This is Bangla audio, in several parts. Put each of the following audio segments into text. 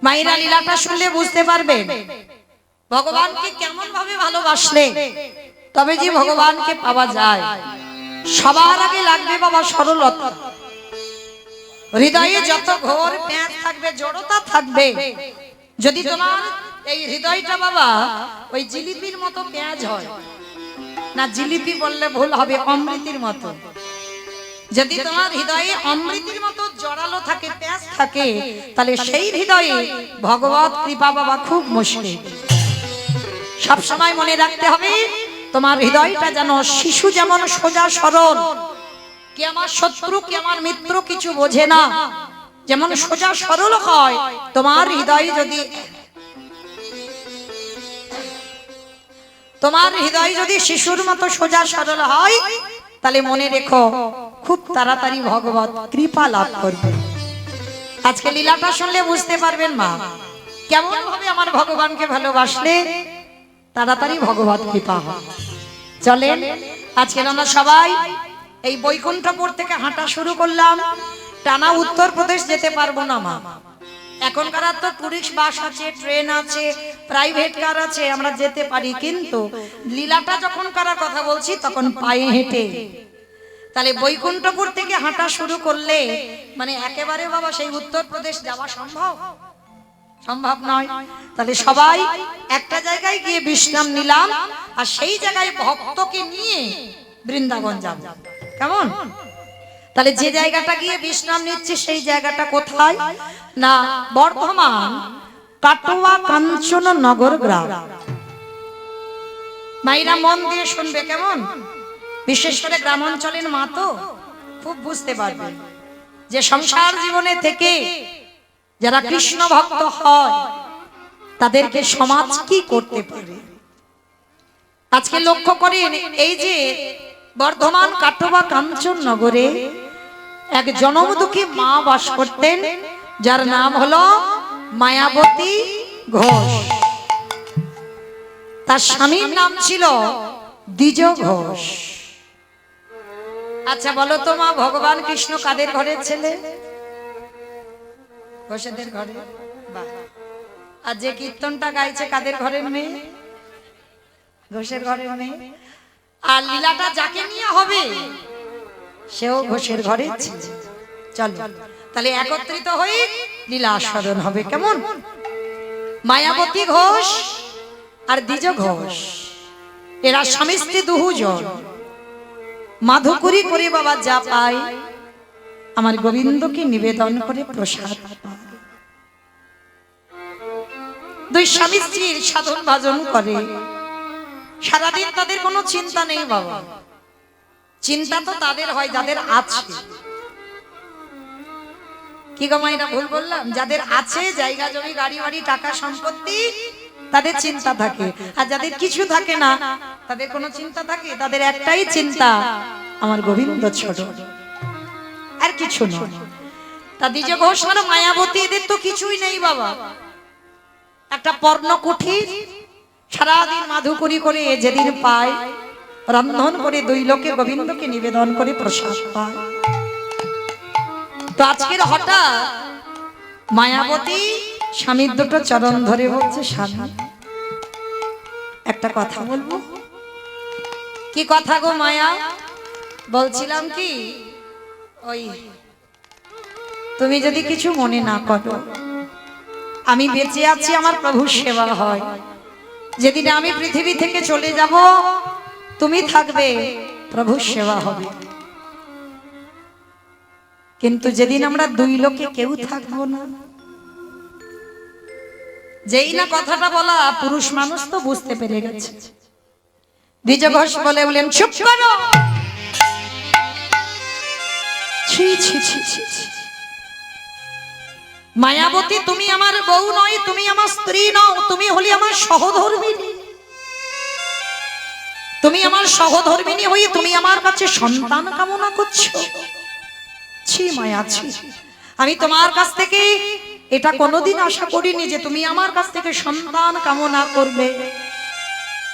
মায়েরা লীলাটা শুনলে বুঝতে পারবেন ভগবানকে কেমন ভাবে ভালোবাসলে তবে যে ভগবানকে পাওয়া যায়। সবার আগে লাগবে বাবা সরলতা। হৃদয়ে যত ঘোর প্যাঁচ থাকবে, জড়তা থাকবে, যদি তোমার এই হৃদয়টা বাবা ওই জিলিপির মতো পেঁয়াজ হয় না, জিলিপি বললে ভুল হবে, অমৃতির মতো, যদি তোমার হৃদয়ে অমৃতির মতো জড়ালো থাকে, পেঁয়াজ থাকে, তাহলে সেই হৃদয়ে ভগবত কৃপা বাবা খুব মুশকিল। সব সময় মনে রাখতে হবে তোমার হৃদয়টা যেন শিশু যেমন সোজা সরল, কি আমার শত্রু কি আমার মিত্র কিছু বোঝে না, যেমন সোজা সরল হয় তোমার হৃদয়, যদি শিশুর মতো সোজা সরল হয়, তাহলে মনে রেখো খুব তাড়াতাড়ি ভগবত কৃপা লাভ করবে। আজকে লীলাটা শুনলে বুঝতে পারবেন মা কেমন ভাবে আমার ভগবানকে ভালোবাসলে তাড়াতাড়ি ভগবত কৃপা হয়। চলেন আজকে আমরা সবাই এই বৈকুণ্ঠপুর থেকে হাঁটা শুরু করলাম। টানা উত্তরপ্রদেশ যেতে পারবো না মা, এখনকার তো টুরিস্ট বাস আছে, ট্রেন আছে, প্রাইভেট কার আছে, আমরা যেতে পারি, কিন্তু লীলাটা যখন করার কথা বলছি তখন পায়ে হেঁটে। তাহলে বৈকুণ্ঠপুর থেকে হাঁটা শুরু করলে মানে একেবারে বাবা সেই উত্তরপ্রদেশ যাওয়া সম্ভব নয়। তাহলে সবাই একটা জায়গায় গিয়ে বিশ্রাম নিলাম, আর সেই জায়গায় ভক্তকে নিয়ে বৃন্দাবন যাব। কেমন? তাহলে যে জায়গাটা গিয়ে বিশ্রাম নিচ্ছে সেই জায়গাটা কোথায় না, বর্ধমান কাটোয়া কাঞ্চন নগর গ্রাম। মাইরা মন দিয়ে শুনবে কেমন, বিশেষ করে গ্রাম অঞ্চলের মা তো খুব বুঝতে পারবে যে সংসার জীবনে থেকে যারা কৃষ্ণ ভক্ত হয় তাদেরকে সমাজ কি করতে পারে। আজকে লক্ষ্য করেন এই যে বর্ধমান কাটোয়া কাঞ্চন নগরে এক জনমদুখী মা বাস করতেন, যার নাম হলো মায়াবতী ঘোষ। তার স্বামীর নাম ছিল দ্বিজ ঘোষ। আচ্ছা বলো তো মা, ভগবান কৃষ্ণ কাদের ঘরের ছেলে? ঘোষেদের ঘরে। আর যে কীর্তনটা গাইছে কাদের ঘরের মেয়ে? ঘোষের ঘরের মেয়ে। আর লীলাটা যাকে নিয়ে হবে সেও ঘোষের ঘরে ছিল। চলো তাহলে একত্রিত হয়ে লীলা আস্বাদন হবে। কেমন? মায়াবতী ঘোষ আর দ্বিজ ঘোষ এরা স্বামী স্ত্রী দুজন মাধুকরী করে বাবা যা পায় আমার গোবিন্দকে নিবেদন করে প্রসাদ পায়। দুই স্বামী স্ত্রীর সাধন ভাজন করে, সারাদিন তাদের কোনো চিন্তা নেই বাবা। চিন্তা তো তাদের হয় যাদের আছে। কি গো মা, এটা ভুল বললাম? যাদের আছে জায়গা জমি গাড়ি বাড়ি টাকা সম্পত্তি তাদের চিন্তা থাকে, আর যাদের কিছু থাকে না তাদের কোনো চিন্তা থাকে? তাদের একটাই চিন্তা, আমার গোবিন্দ ছোট, আর কিছু নয়। তা দ্বিজ ঘোষ মানে মায়াবতী, এদের তো কিছুই নেই বাবা। একটা পর্ণ কুঠির, সারাদিন মাধুকরী করে যেদিন পায় রন্ধন করে দুই লোকে গোবিন্দকে নিবেদন করে প্রসাদ পায়। তো আজকের হঠাৎ মায়াবতী স্বামীর দুটো চরণ ধরে বলছে, স্বামী একটা কথা বলবো। কি কথা গো মায়া? বলছিলাম কি, ওই তুমি যদি কিছু মনে না করো, আমি বেঁচে আছি আমার প্রভুর সেবা হয়, যেদিন আমি পৃথিবী থেকে চলে যাব তুমি থাকবে, প্রভুর সেবা হবে। কিন্তু যেদিন আমরা দুই লোকে কেউ থাকবো না, যেই না কথাটা বলা পুরুষ মানুষ তো বুঝতে পেরে গেছে। দ্বিজ ঘোষ বলেন, চুপ করো। ছি ছি ছি ছি, মায়াবতী তুমি আমার বউ নয়, তুমি আমার স্ত্রী নও, তুমি হলি আমার সহধর্মিনী। তুমি আমার সহধর্মিনী হয়ে তুমি আমার কাছে সন্তান কামনা করছো। ছি মায়া ছি, আমি তোমার কাছ থেকে এটা কোনোদিন আশা করিনি যে তুমি আমার কাছ থেকে সন্তান কামনা করবে।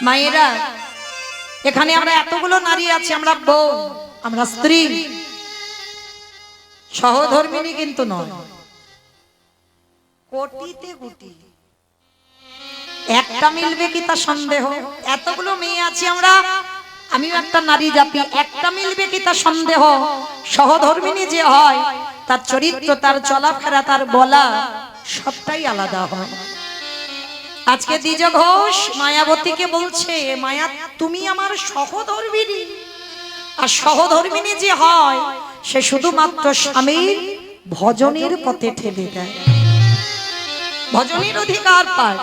মায়েরা, এখানে আমরা এতগুলো নারী আছি, আমরা বউ, আমরা স্ত্রী, সহধর্মিনী কিন্তু নয়। কোটিতে কোটি, একটা মিলবে কি তা সন্দেহ। এতগুলো মেয়ে আছি আমরা, আমিও একটা নারী জাতি, একটা মিলবে কি তা সন্দেহ। সহধর্মিণী যে হয় তার চরিত্র, তার চলাফেরা, তার বলা সবটাই আলাদা হয়। আজকে দ্বিজ ঘোষ মায়াবতীকে বলছে, মায়া তুমি আমার সহধর্মিণী। আর সহধর্মিণী যে হয় সে শুধুমাত্র স্বামীর ভজনের পথে ঠেলে দেয়, ভজনের অধিকার পায়।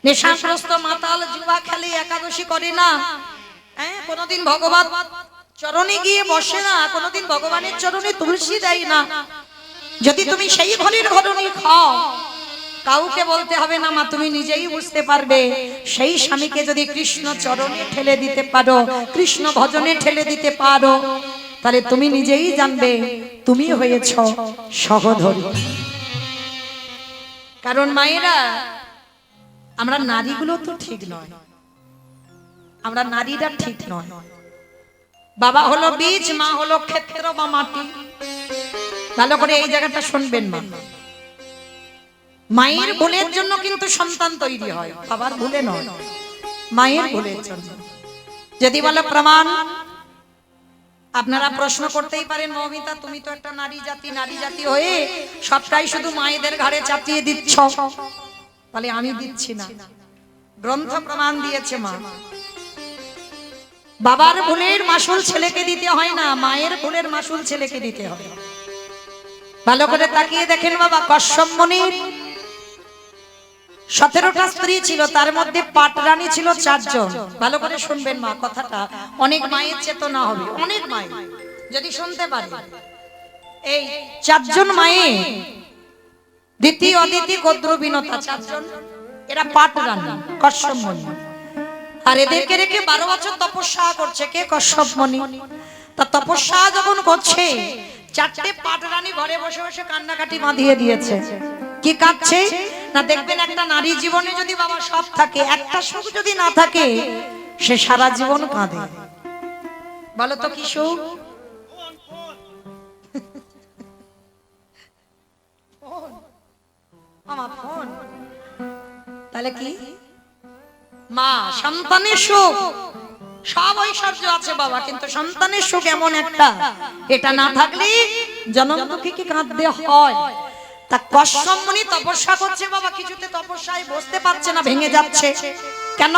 নেশাগ্রস্ত মাতাল জুয়া খেলে, একাদশী করে না, কোনদিন ভগবান চরণে গিয়ে বসে না, কোনদিন ভগবানের চরণে তুলসী দেয় না। যদি তুমি সেই ঘরের ঘরণী খাও, কাউকে বলতে হবে না মা, তুমি নিজেই বুঝতে পারবে। সেই স্বামীকে যদি কৃষ্ণ চরণে ঠেলে দিতে পারো, কৃষ্ণ ভজনে ঠেলে দিতে পারো, তাহলে তুমি নিজেই জানবে তুমি হয়েছ সহধর্মী। কারণ মায়েরা, আমরা নারীগুলো তো ঠিক নয়, আমরা নারীরা ঠিক নয়। বাবা হলো বীজ, মা হলো ক্ষেত্র বা মাটি। ভালো করে এই জায়গাটা শুনবেন মা। মায়ের ভুলের জন্য কিন্তু সন্তান তৈরি হয়, বাবার ভুলে নয়, মায়ের ভুলের জন্য। যদি বলে প্রমাণ, আপনারা প্রশ্ন করতেই পারেন, মৌমিতা তুমি তো একটা নারী জাতি, নারী জাতি হয়ে সবটাই শুধু মায়েদের ঘাড়ে চাপিয়ে দিচ্ছ। তাহলে আমি দিচ্ছি না, গ্রন্থ প্রমাণ দিয়েছে মা। বাবার ভুলের মাসুল ছেলেকে দিতে হয় না, মায়ের ভুলের মাসুল ছেলেকে দিতে হয়। ভালো করে তাকিয়ে দেখেন বাবা, কশ্যপ মুনির 17টা স্ত্রী ছিল, তার মধ্যে পাটরানী ছিল 4 জন। ভালো করে শুনবেন মা কথাটা, অনেক মায়ের চেতনা হবে, অনেক মায়ের যদি শুনতে পারে। এই 4 জন মায়ে, দ্বিতীয় অদিতি গদ্র বিনতা, 4 জন, এরা পাটরানী, কশ্যপ মুনি। আর এদেরকে রেখে 12 বছর তপস্যা করছে কে? কশ্যপ মুনি। তা তপস্যা যখন করছে, 4টে পাটরানী ঘরে বসে বসে কান্নাকাটি বাঁধিয়ে দিয়েছে। কি কাঁদছে না? দেখবেন একটা নারী জীবনে যদি বাবা সব থাকে, একটা সুখ যদি না থাকে, সে সারা জীবন কাঁদে। বলো তো কি সুখ? তাহলে কি মা? সন্তানের সুখ, সব ঐশ্বর্য আছে বাবা, কিন্তু সন্তানের সুখ এমন একটা, এটা না থাকলে জনম দুঃখীকে কাঁদতে হয়। তা কশ্যপ মুনি তপস্যা করছে বাবা, কিছুতে তপস্যায় বসতে পারছে না, ভেঙে যাচ্ছে। কেন?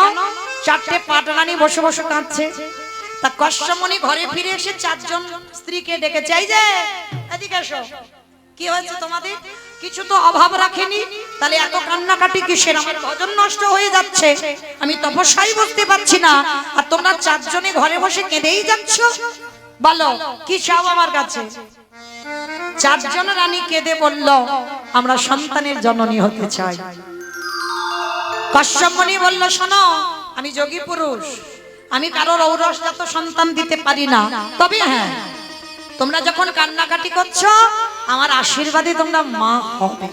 4টে পাটরানী বসে বসে কাঁদছে। তা কশ্যপ মুনি ঘরে ফিরে এসে 4 জন স্ত্রীকে ডেকেছে, এই যে এদিকে এসো, কি হয়েছে তোমাদের? কিছু তো অভাব রাখেনি, তাহলে এত কান্নাকাটি কিসের? আমার ভজন নষ্ট হয়ে যাচ্ছে, আমি তপস্যায় বসতে পারছি না, আর তোমরা 4 জনে ঘরে বসে কেঁদেই যাচ্ছ। বলো কি চাও আমার কাছে? 4 জন রানী কেঁদে বলল, আমরা সন্তানের জননী হতে চাই। কশ্যপ মুনি বলল, শোনো, আমি যোগী পুরুষ, আমি কারোর ঔরসজাত সন্তান দিতে পারি না, তবে হ্যাঁ, তোমরা যখন কান্নাকাটি করছো, আমার আশীর্বাদে তোমরা মা হবে।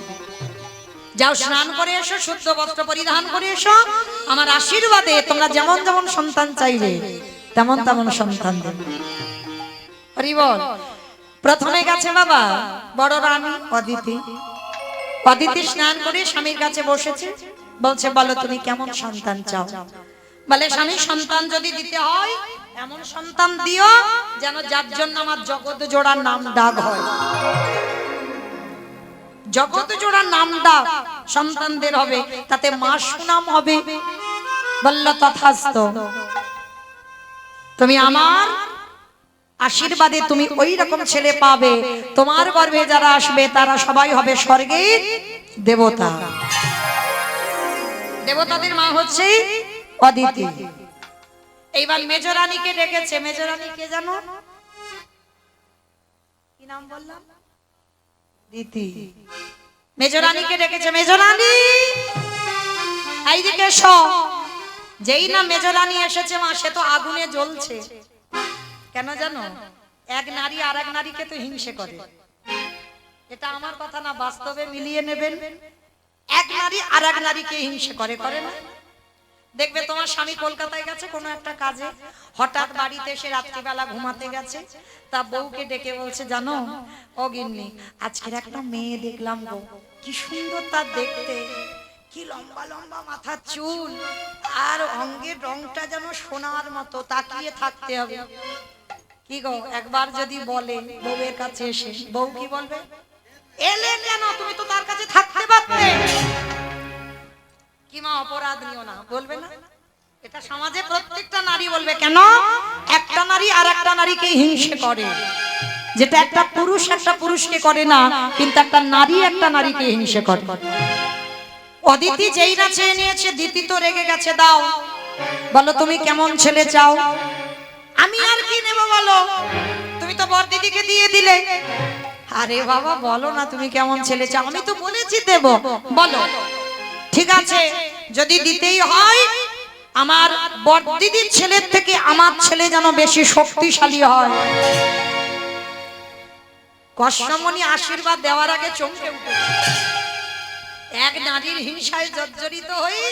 যাও স্নান করে এসো, শুদ্ধ বস্ত্র পরিধান করে এসো, আমার আশীর্বাদে তোমরা যেমন যেমন সন্তান চাইবে তেমন তেমন সন্তান দেবে। হরি বল। প্রথমে গেছে বাবা বড় রানী অদিতি। অদিতি স্নান করে স্বামীর কাছে বসেছে, বলছে, বলো তুমি কেমন সন্তান চাও? বলে, স্বামী, সন্তান যদি দিতে হয় এমন সন্তান দিও যেন যার জন্য আমার জগৎ জোড়ার নাম ডাক হয়। জগৎ জোড়ার নাম ডাক সন্তানদের হবে, তাতে মা সুনাম হবে। বলল, তথাস্তু, তুমি আমার আশীর্বাদে তুমি ওই রকম ছেলে পাবে, তোমার গর্ভে যারা আসবে তারা সবাই হবে স্বর্গের দেবতা। দেবতাদের মা হচ্ছে অদিতি। এইবার মেজরানীকে ডেকেছে। মেজরানী কে জানো? কি নাম বললাম? দিতি। মেজরানীকে ডেকেছে, মেজরানী এইদিকে এসো। যেই না মেজরানী এসেছে মা, সে তো আগুনে জ্বলছে। কেন জানো? এক নারী আর এক নারীকে তো হিংসে করে। এটা আমার কথা না, বাস্তবে মিলিয়ে নেবেন। এক নারী আর এক নারীকে হিংসে করে, করে না? দেখবে তোমার স্বামী কলকাতায় গেছে কোনো একটা কাজে, হঠাৎ বাড়িতে এসে রাত্রিবেলা ঘুমাতে গেছে, তা বউকে ডেকে বলছে, জানো ও গিন্নি, আজকের একটা মেয়ে দেখলাম গো, কি সুন্দর তার দেখতে, কি লম্বা লম্বা মাথার চুল, আর অঙ্গের রংটা যেন সোনার মতো, তাকিয়ে থাকতে হবে। কি গো, একবার যদি বলে বউয়ের কাছে এসে, বউ কি বলবে? এলে কেন, তুমি তো তার কাছে থাকতে পারতে। কি মা, অপরাধ নিও না, বলবে না? এটা সমাজে প্রত্যেকটা নারী বলবে। কেন? একটা নারী আর একটা নারীকে হিংসে করে, যেটা একটা পুরুষ একটা পুরুষকে করে না, কিন্তু একটা নারী একটা নারীকে হিংসে করে। অদিতি যেই না চেয়ে নিয়েছে, দিতি তো রেগে গেছে, দাও বলো তুমি কেমন ছেলে চাও। আমি আর কি নেব বলো, তুমি তো বর দিদিকে দিয়ে দিলে। আরে বাবা বলো না তুমি কেমন ছেলে চাও, আমি তো বলেছি দেব, বলো। ঠিক আছে, যদি দিতেই হয়, আমার বর দিদির ছেলের থেকে আমার ছেলে যেন বেশি শক্তিশালী হয়। কষ্টমণি আশীর্বাদ দেওয়ার আগে চমকে উঠেছে। এক নারীর হিংসায় জর্জরিত হয়ে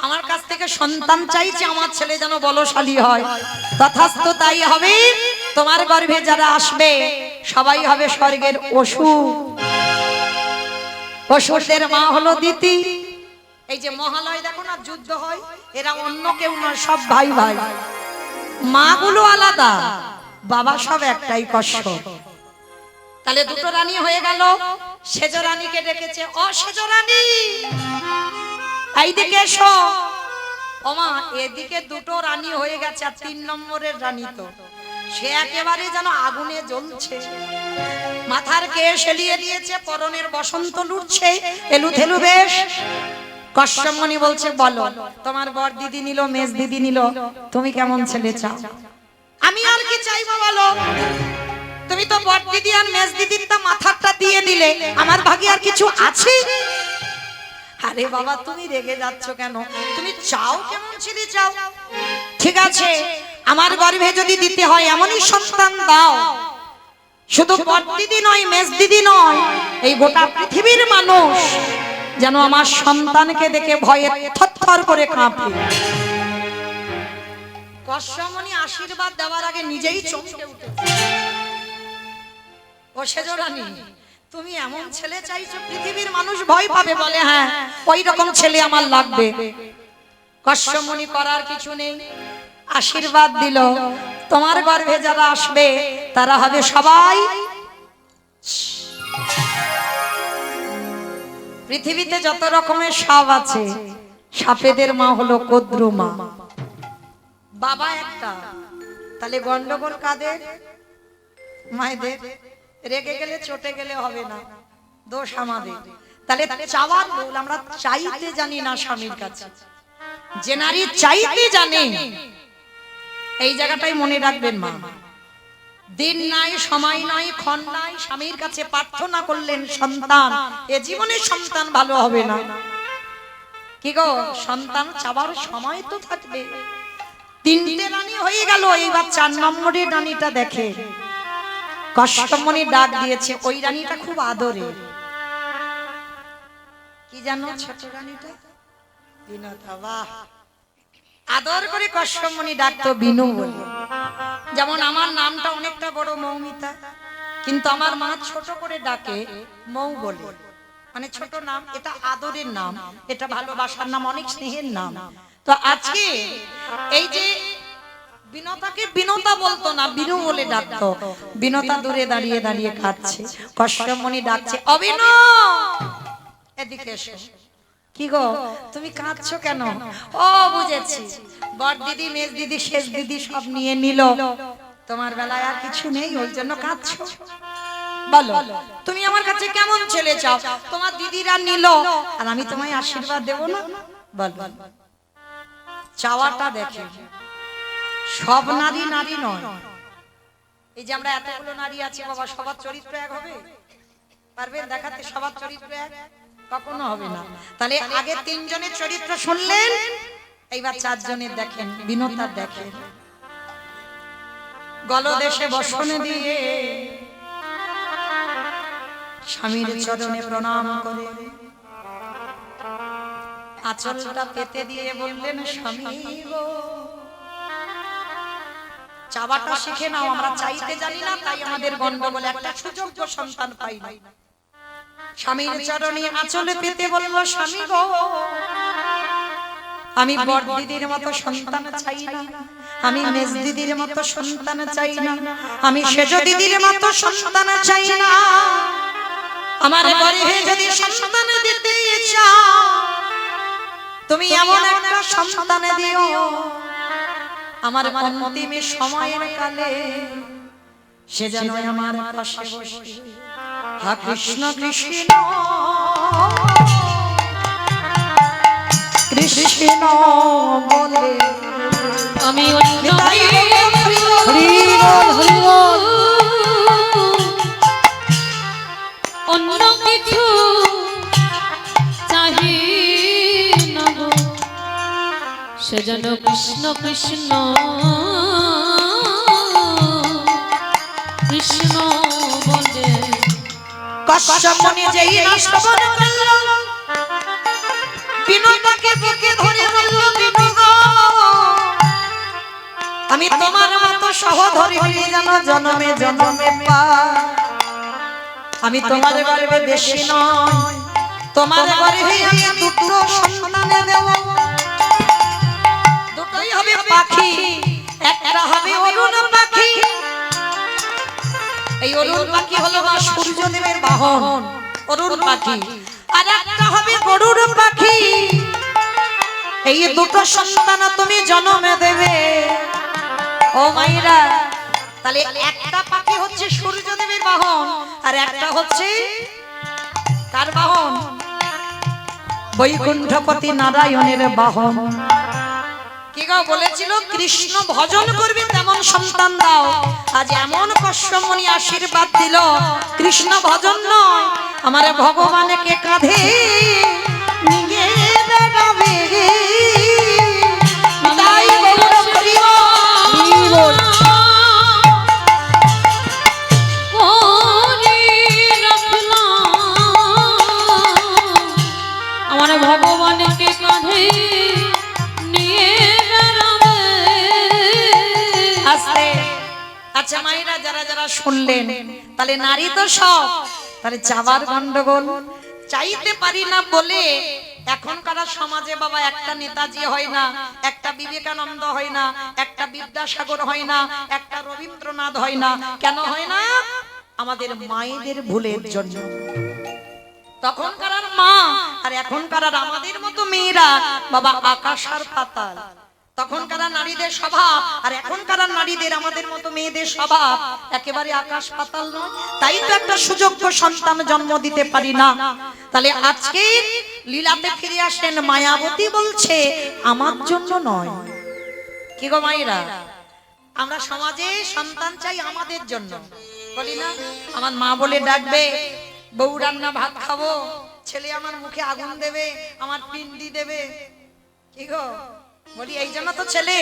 আমার কাছ থেকে সন্তান চাইছে, আমার ছেলে যেন বলশালী হয়। তথাস্তু তাই হবে। তোমার গর্ভে যারা আসবে সবাই হবে স্বর্গের অসুর। অসুরদের মা হলো দিতি। এই যে মহালয় দেখো না, যুদ্ধ হয়, এরা অন্য কেউ নয়, সব ভাই ভাই। মা গুলো আলাদা, বাবা সব একটাই, কষ্ট। তাহলে দুটো রানী হয়ে গেল। সেজ রানীকে ডেকেছে, ও সেজ রানী এইদিকে এসো। ওমা, এদিকে দুটো রানী হয়ে গেছে, আর 3 নম্বরের রানী তো সে একেবারে যেন আগুনে জ্বলছে। মাথার কেশ এলিয়ে দিয়েছে, পরনের বসন্ত লুটছে, এলুথেলু বেশ। কষ্টমণি বলছে, বলো তোমার বর দিদি নিল, মেজ দিদি নিল, তুমি কেমন ছেলে চাও? আমি আর কি চাইবো বলো, তুমি তো বর দিদি আর মেজ দিদির তা মাথাটা দিয়ে দিলে, আমার ভাগে আর কিছু আছে? আরে বাবা তুমি রেগে যাচ্ছ কেন, তুমি চাও কেমন ছেলে চাও? ঠিক আছে, আমার গর্ভে যদি দিতে হয় এমনই সন্তান দাও, শুধু বর দিদি নয়, মেজ দিদি নয়, এই গোটা পৃথিবীর মানুষ যেন আমার সন্তানকে দেখে ভয়ে থরথর করে কাঁপে। কষ্টমণি আশীর্বাদ দেওয়ার আগে নিজেই চমকে উঠেছে। ও সেজ রানী, তুমি এমন ছেলে চাইছো পৃথিবীর মানুষ ভয় পাবে, বলে হ্যাঁ ওই রকম ছেলে আমার লাগবে। কষ্টমণি করার কিছু নেই, আশীর্বাদ দিল, তোমার গর্ভে যারা আসবে তারা হবে সবাই। পৃথিবীতে যত রকমের সাপ আছে, সাপেদের মা হলো কদ্রু মা। বাবা একটা, তাহলে গন্ডগোল কাদের? মায়েদের। রেগে গেলে চটে গেলে হবে না, দোষ আমাদের। তাহলে চাওয়ার ভুল, আমরা চাইতে জানি না স্বামীর কাছে। যে নারী চাইতে জানে, এই জায়গাটাই মনে রাখবেন মা। দিন নাই, সময় নাই, ক্ষণ নাই, স্বামীর কাছে প্রার্থনা করলেন সন্তান, এ জীবনে সন্তান ভালো হবে না। কি গো, সন্তান চাওয়ার সময় তো থাকবে। 3টে রানী হয়ে গেল, এইবার 4 নম্বরের রানীটা দেখে। কষ্টমণি ডাক দিয়েছে, ওই রানীটা খুব আদরের। কি জানো ছোট রানীটা? বিনোদা। বাহ, আদর করে কষ্টমণি ডাকতো বিনু বলে। যেমন আমার নামটা অনেকটা বড় মৌমিতা, কিন্তু আমার মা ছোট করে ডাকে মৌ বলে, মানে ছোট নাম। এটা আদরের নাম, এটা ভালোবাসার নাম, অনেক স্নেহের নাম। তো আজকে এই যে বিনতাকে বিনতা বলতো না, বিনু বলে ডাকতো। বিনতা দূরে দাঁড়িয়ে দাঁড়িয়ে কাঁদছে, কষ্টমণি ডাকছে, অবিনু এদিকে এসো। কি গো তুমি কাঁদছো কেন? ও বুঝেছি, বড় দিদি, মেজ দিদি, শেষ দিদি সব নিয়ে নিল, তোমার বেলায় আর কিছু নেই, ওই জন্য কাঁদছো। বলো তুমি আমার কাছে কেমন ছেলে চাও? তোমার দিদিরা নিল, আর আমি তোমায় আশীর্বাদ দেব না? বল, চাওয়াটা দেখে। সব নারী নারী নয়। এই যে আমরা এতগুলো নারী আছি বাবা, সবার চরিত্র এক হবে? পারবেন দেখাতে সবার চরিত্র এক? কখনো হবে না। তাহলে আগে 3 জনের চরিত্র শুনলেন, এইবার 4 জনের দেখেন। বিনোদার দেখেন, গলদেশে বসনে দিয়ে স্বামীর চরণে প্রণাম করে আঁচলটা পেতে দিয়ে বললেন, স্বামী গো, চাওয়াটা শিখে নাও। আমরা চাইতে জানি না, তাই আমাদের গন্ডগোল, একটা সুযোগ্য সন্তান পাই না। স্বামীর চরণে আঁচলে পেতে বলল, স্বামী গো, আমি বড় দিদির মতো সন্তান চাই না, আমি মেজ দিদির মতো সন্তান চাই না, আমি সেজ দিদির মতো সন্তান চাই না। আমার গর্ভে যদি সন্তান দিতে চাও, তুমি এমন একটা সন্তান দিও, আমার অন্তিম সময়ের কালে সে যেন আমার পাশে বসে হা কৃষ্ণ কৃষ্ণ কৃষ্ণ বলে। আমি অন্য কিছু চাহি না গো, সে যেন কৃষ্ণ কৃষ্ণ কৃষ্ণ বলে। কশ্যপ মুনি যেই না শ্রবণ করল, বিনোদাকে বুকে ধরে বলল, বিনু গো, আমি তোমার মতো সহধর্মী যেন জন্মে জন্মে পাই। আমি তোমার গর্ভে বেশি নয়, তোমার গর্ভে আমি দুটো সন্তান দেব। দুটোই হবে পাখি, একটা হবে অরুণ পাখি। এই অরুণ পাখি হলো মা সূর্যদেবের বাহন, অরুণ পাখি। আর একটা হবে গরুর পাখি। এই দুটো সন্তান তুমি জন্মে দেবে। ও মাইরা, তাহলে একটা পাখি হচ্ছে সূর্যদেবের বাহন, আর একটা হচ্ছে কার বাহন? বৈকুণ্ঠপতি নারায়ণের বাহন। কি গো বলেছিল, কৃষ্ণ ভজন করবে তেমন সন্তান দাও। আজ এমন কশ্যপ মুনি আশীর্বাদ দিল, কৃষ্ণ ভজন নয়, আমার ভগবানকে কাঁধে নিয়ে বেড়াবে। তাই বলল, আমার ভগবানকে কাঁধে নিয়ে বেড়াবে। আস্তে। আচ্ছা মায়েরা, যারা যারা শুনলেন, তাহলে নারী তো সব, তাহলে চাওয়ার গন্ডগোল। চাইতে পারি না বলে এখনকার সমাজে বাবা একটা নেতাজি হয় না, একটা বিবেকানন্দ হয় না, একটা বিদ্যাসাগর হয় না, একটা রবীন্দ্রনাথ হয় না। কেন হয় না? আমাদের মায়েদের ভুলের জন্য। তখনকার মা আর এখনকার আমাদের মতো মেয়েরা বাবা আকাশ আর পাতাল। তখনকার নারীদের স্বভাব আর এখনকার নারীদের, আমাদের মতো মেয়েদের স্বভাব একেবারে আকাশ পাতাল নয়। তাই তো একটা সুযোগ্য সন্তান জন্ম দিতে পারি না। তাহলে আজকে লীলাতে ফিরে আসেন, মায়াবতী বলছে আমার জন্য নয়। কি গো মায়েরা, আমরা সমাজে সন্তান চাই আমাদের জন্য, বলি না? আমার মা বলে ডাকবে, বউ রান্না ভাত খাবো, ছেলে আমার মুখে আগুন দেবে, আমার পিন্ডি দেবে। কি গো বলি, এই জন্য তো ছেলে।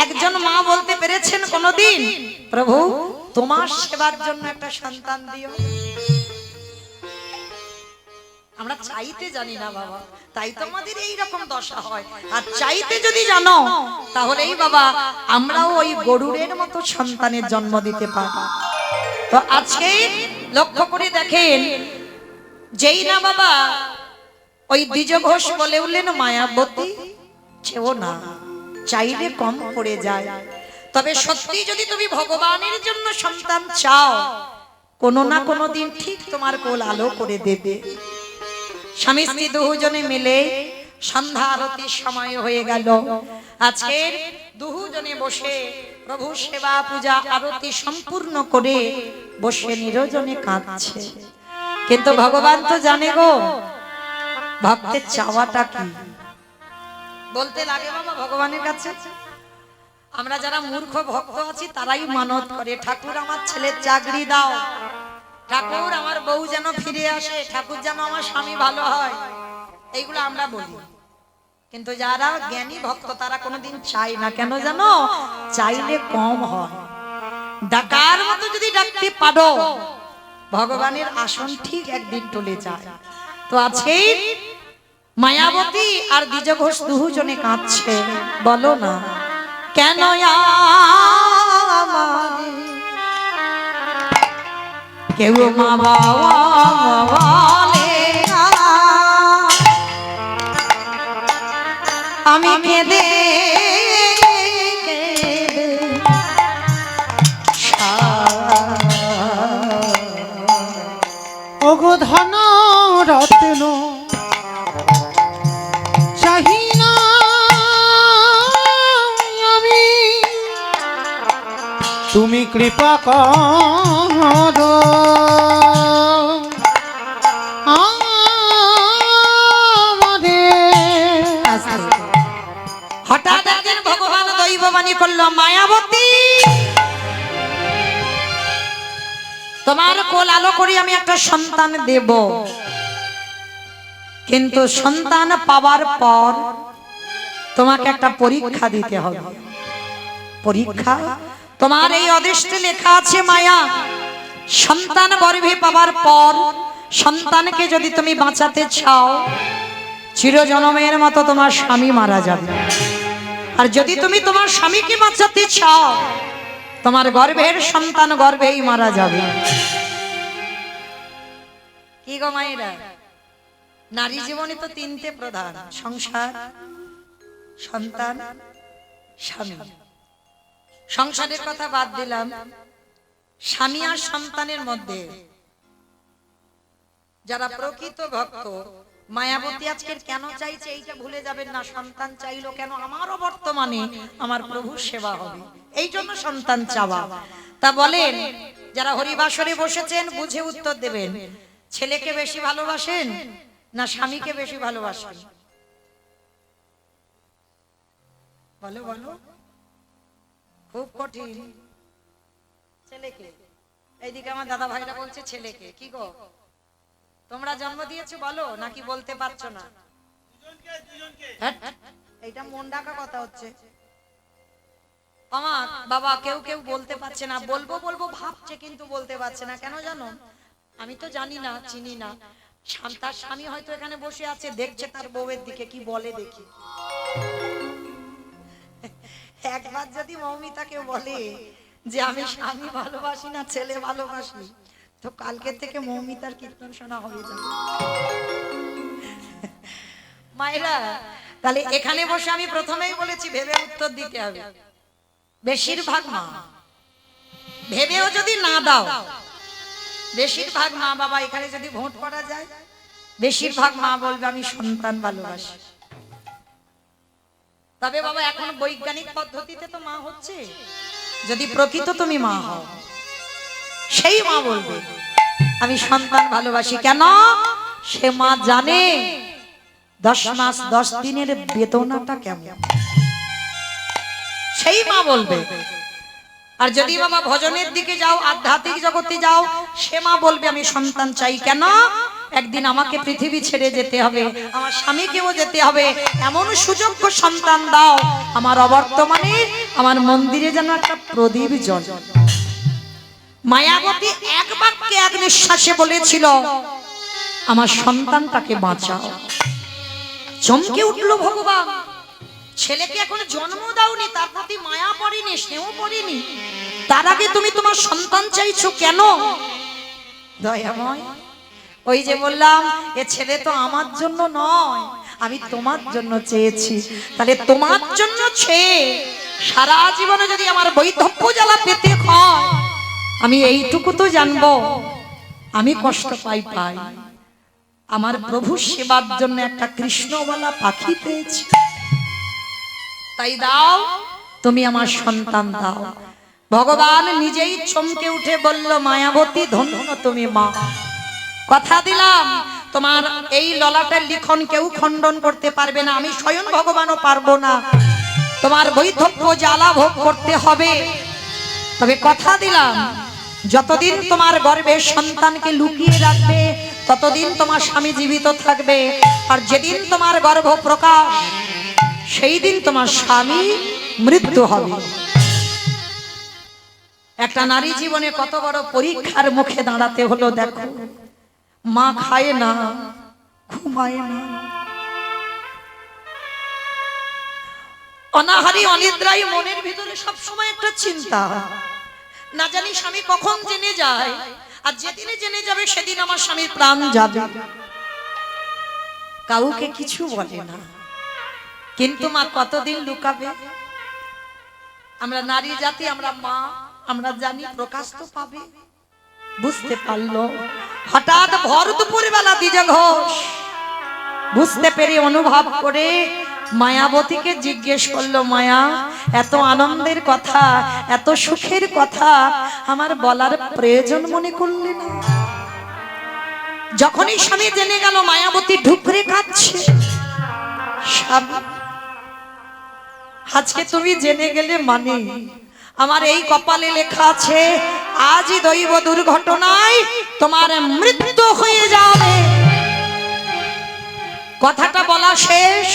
একজন মা বলতে পেরেছেন কোনদিন, প্রভু তোমার সেবার জন্য একটা সন্তান দিও? আমরা চাইতে জানি না বাবা, তাই তো আমাদের এইরকম দশা হয়। আর চাইতে যদি জানো, তাহলেই বাবা আমরাও ওই গরুরের মতো সন্তানের জন্ম দিতে পারি। তো আজকে লক্ষ্য করে দেখেন, যেই না বাবা ওই দ্বিজ ঘোষ বলে উঠলেন, মায়াবতী চেও না, চাইলে কম পড়ে যায়। তবে সত্যি যদি তুমি ভগবানের জন্য সন্তান চাও, কোনো না কোনো দিন ঠিক তোমার কোল আলো করে দেবে। স্বামী স্ত্রী দুজনে মিলে সন্ধ্যা আরতির সময় হয়ে গেল। আজকে দুজনে বসে প্রভু সেবা পূজা আরতি সম্পূর্ণ করে বসে নিরজনে কাঁদছে। কিন্তু ভগবান তো জানে গো, ভক্তের চাওয়াটা কি। বলতে লাগে বাবা ভগবানের কাছে, আমরা যারা মূর্খ ভক্ত আছি তারাই মানত করে, ঠাকুর আমার ছেলের চাকরি দাও, ঠাকুর আমার বউ যেন ফিরে আসে, ঠাকুর যেন আমার স্বামী ভালো হয়, এইগুলো আমরা বলি। কিন্তু যারা জ্ঞানী ভক্ত তারা কোনোদিন চায় না। কেন জানো? চাইলে কম হয়। ডাকার মতো যদি ডাকতে পারো, ভগবানের আসন ঠিক একদিন টলে যায়। তো আজকে মায়াবতী আর দ্বিজ ঘোষ দুজনে কাঁদছে। বলো না কেন আমারে কেউ মা বাবা বলে না, আমি কেঁদে ওগো ধন রত্ন চাহি না আমি, তুমি কৃপা করো আমাদের। হঠাৎ একদিন ভগবান দৈববাণী করলো, মায়াবতী তোমার কোল আলো করে আমি একটা সন্তান দেব, কিন্তু সন্তান পাওয়ার পর তোমাকে একটা পরীক্ষা দিতে হবে। পরীক্ষা তোমার এই অদৃষ্টে লেখা আছে মায়া, সন্তান গর্ভে পাওয়ার পর সন্তানকে যদি তুমি বাঁচাতে চাও, চিরজনমের মতো তোমার স্বামী মারা যাবে। আর যদি তুমি তোমার স্বামীকে বাঁচাতে চাও, তোমার গর্ভের সন্তান গর্ভেই মারা যাবে। কি গো মায়েরা, নারী জীবনে তো তিনটে প্রধান: সংসার, সন্তান, স্বামী। সংসারের কথা বাদ দিলাম, স্বামী আর সন্তানের মধ্যে যারা প্রকৃত ভক্ত, মায়াবতী আজকের কেন চাইছে এইটা ভুলে যাবেন না। সন্তান চাইলো কেন? আমারও বর্তমানে আমার প্রভুর সেবা হবে, এই জন্য সন্তান চাওয়া। তা বলেন, যারা হরিবাসরে বসেছেন বুঝে উত্তর দেবেন, ছেলেকে বেশি ভালোবাসেন না স্বামীকে বেশি ভালোবাসেন? বলো বলো, খুব কঠিন। ছেলেকে। এইদিকে আমার দাদা ভাইরা বলছে ছেলেকে। কি গো, তোমরা জন্ম দিয়েছো বলো, নাকি বলতে পারছো না? এইটা মন ডাকা কথা হচ্ছে। আমার বাবা কেউ কেউ বলতে পারছে না, বলবো বলবো ভাবছে কিন্তু বলতে পারছে না। কেন জানো? আমি তো জানি না, চিনি না। তার স্বামী হয়তো এখানে বসে আছে, দেখছে তার বউয়ের দিকে, কি বলে দেখি। একবার যদি মৌমিতাকে বলে যে আমি স্বামী ভালোবাসি না ছেলে ভালোবাসি, তো কালকে থেকে মৌমিতার কীর্তন শোনা হয়ে যাবে। মায়েরা, তাহলে এখানে বসে আমি প্রথমেই বলেছি ভেবে উত্তর দিতে হবে। বেশিরভাগ মা ভেবেও যদি না দাও, বেশিরভাগ মা বাবা এখানে যদি ভোট করা যায়, বেশিরভাগ মা বলবে আমি সন্তান ভালোবাসি। তবে বাবা এখন বৈজ্ঞানিক পদ্ধতিতে তো মা হচ্ছে। যদি প্রকৃত তুমি মা হও, সেই মা বলবে আমি সন্তান ভালোবাসি। কেন? সে মা জানে 10 মাস 10 দিনের বেদনাটা কেমন, সেই মা বলবে। আর যদি বাবা ভজনের দিকে যাও, আধ্যাত্মিক জগতে যাও, সে মা বলবে আমি সন্তান চাই। কেন? একদিন আমাকে পৃথিবী ছেড়ে যেতে হবে, আমার স্বামীকেও যেতে হবে, এমন সুযোগ্য সন্তান দাও আমার অবর্তমানে আমার মন্দিরে যেন একটা প্রদীপ জ্বলে। মায়াবতী এক বাক্যে এক নিঃশ্বাসে বলেছিল আমার সন্তানটাকে বাঁচাও। চমকে উঠলো ভগবান, ছেলেকে এখন জন্ম দাওনি, তার প্রতি মায়া পড়েনি, স্নেহ পড়েনি, তার আগে তুমি তোমার সন্তান চাইছো কেন? দয়াময়, ওই যে বললাম এ ছেলে তো আমার জন্য নয়, আমি তোমার জন্য চেয়েছি। তাহলে তোমার জন্য চেয়ে সারা জীবনে যদি আমার বৈধব্য জ্বালা পেতে হয়, আমি এইটুকু তো জানবো আমি কষ্ট পাই পাই, আমার প্রভু সেবার জন্য একটা কৃষ্ণওয়ালা পাখি পেয়েছি। তাই দাও, তুমি আমার সন্তান দাও। ভগবান নিজেই চমকে উঠে বলল মায়াবতী ধন্য তুমি মা, কথা দিলাম তোমার এই ললাটের লিখন কেউ খণ্ডন করতে পারবে না, আমি স্বয়ং ভগবানও পারবো না। তোমার বৈধব্য জ্বালা ভোগ করতে হবে, তবে কথা দিলাম যতদিন তোমার গর্ভে সন্তানকে লুকিয়ে রাখবে ততদিন তোমার স্বামী জীবিত থাকবে, আর যেদিন তোমার গর্ভ প্রকাশ সেই দিন তোমার স্বামী মৃত্যু হবে। একটা নারী জীবনে কত বড় পরীক্ষার মুখে দাঁড়াতে হলো দেখো। মা খায় না, ঘুমায় না, অনাহারি অনিদ্রাই মনের ভিতরে সব সময় একটা চিন্তা, না জানি স্বামী কখন জেনে যায়, আর যেদিনে জেনে যাবে সেদিন আমার স্বামীর প্রাণ যাবে। কাউকে কিছু বলে না, কিন্তু মা কতদিন লুকাবে? আমরা নারী জাতি, আমরা মা, আমরা জানি প্রকাশ তো পাবে। বুঝতে পারলো হঠাৎ ভর দুপুর বেলা দ্বিজ ঘোষ বুঝতে পেরে অনুভব করে মায়াবতীকে জিজ্ঞেস করলো, মায়া, এত আনন্দের কথা, এত সুখের কথা আমার বলার প্রয়োজন মনে করলে না? যখনই স্বামী জেনে গেল, মায়াবতী ঢুকরে কাঁদছে। স্বামী, আজকে তুমি জেনে গেলে মানে আমার এই কপালে লেখা আছে আজই দৈব দুর্ঘটনায় তোমার মৃত্যু হয়ে যাবে। কথাটা বলা শেষ,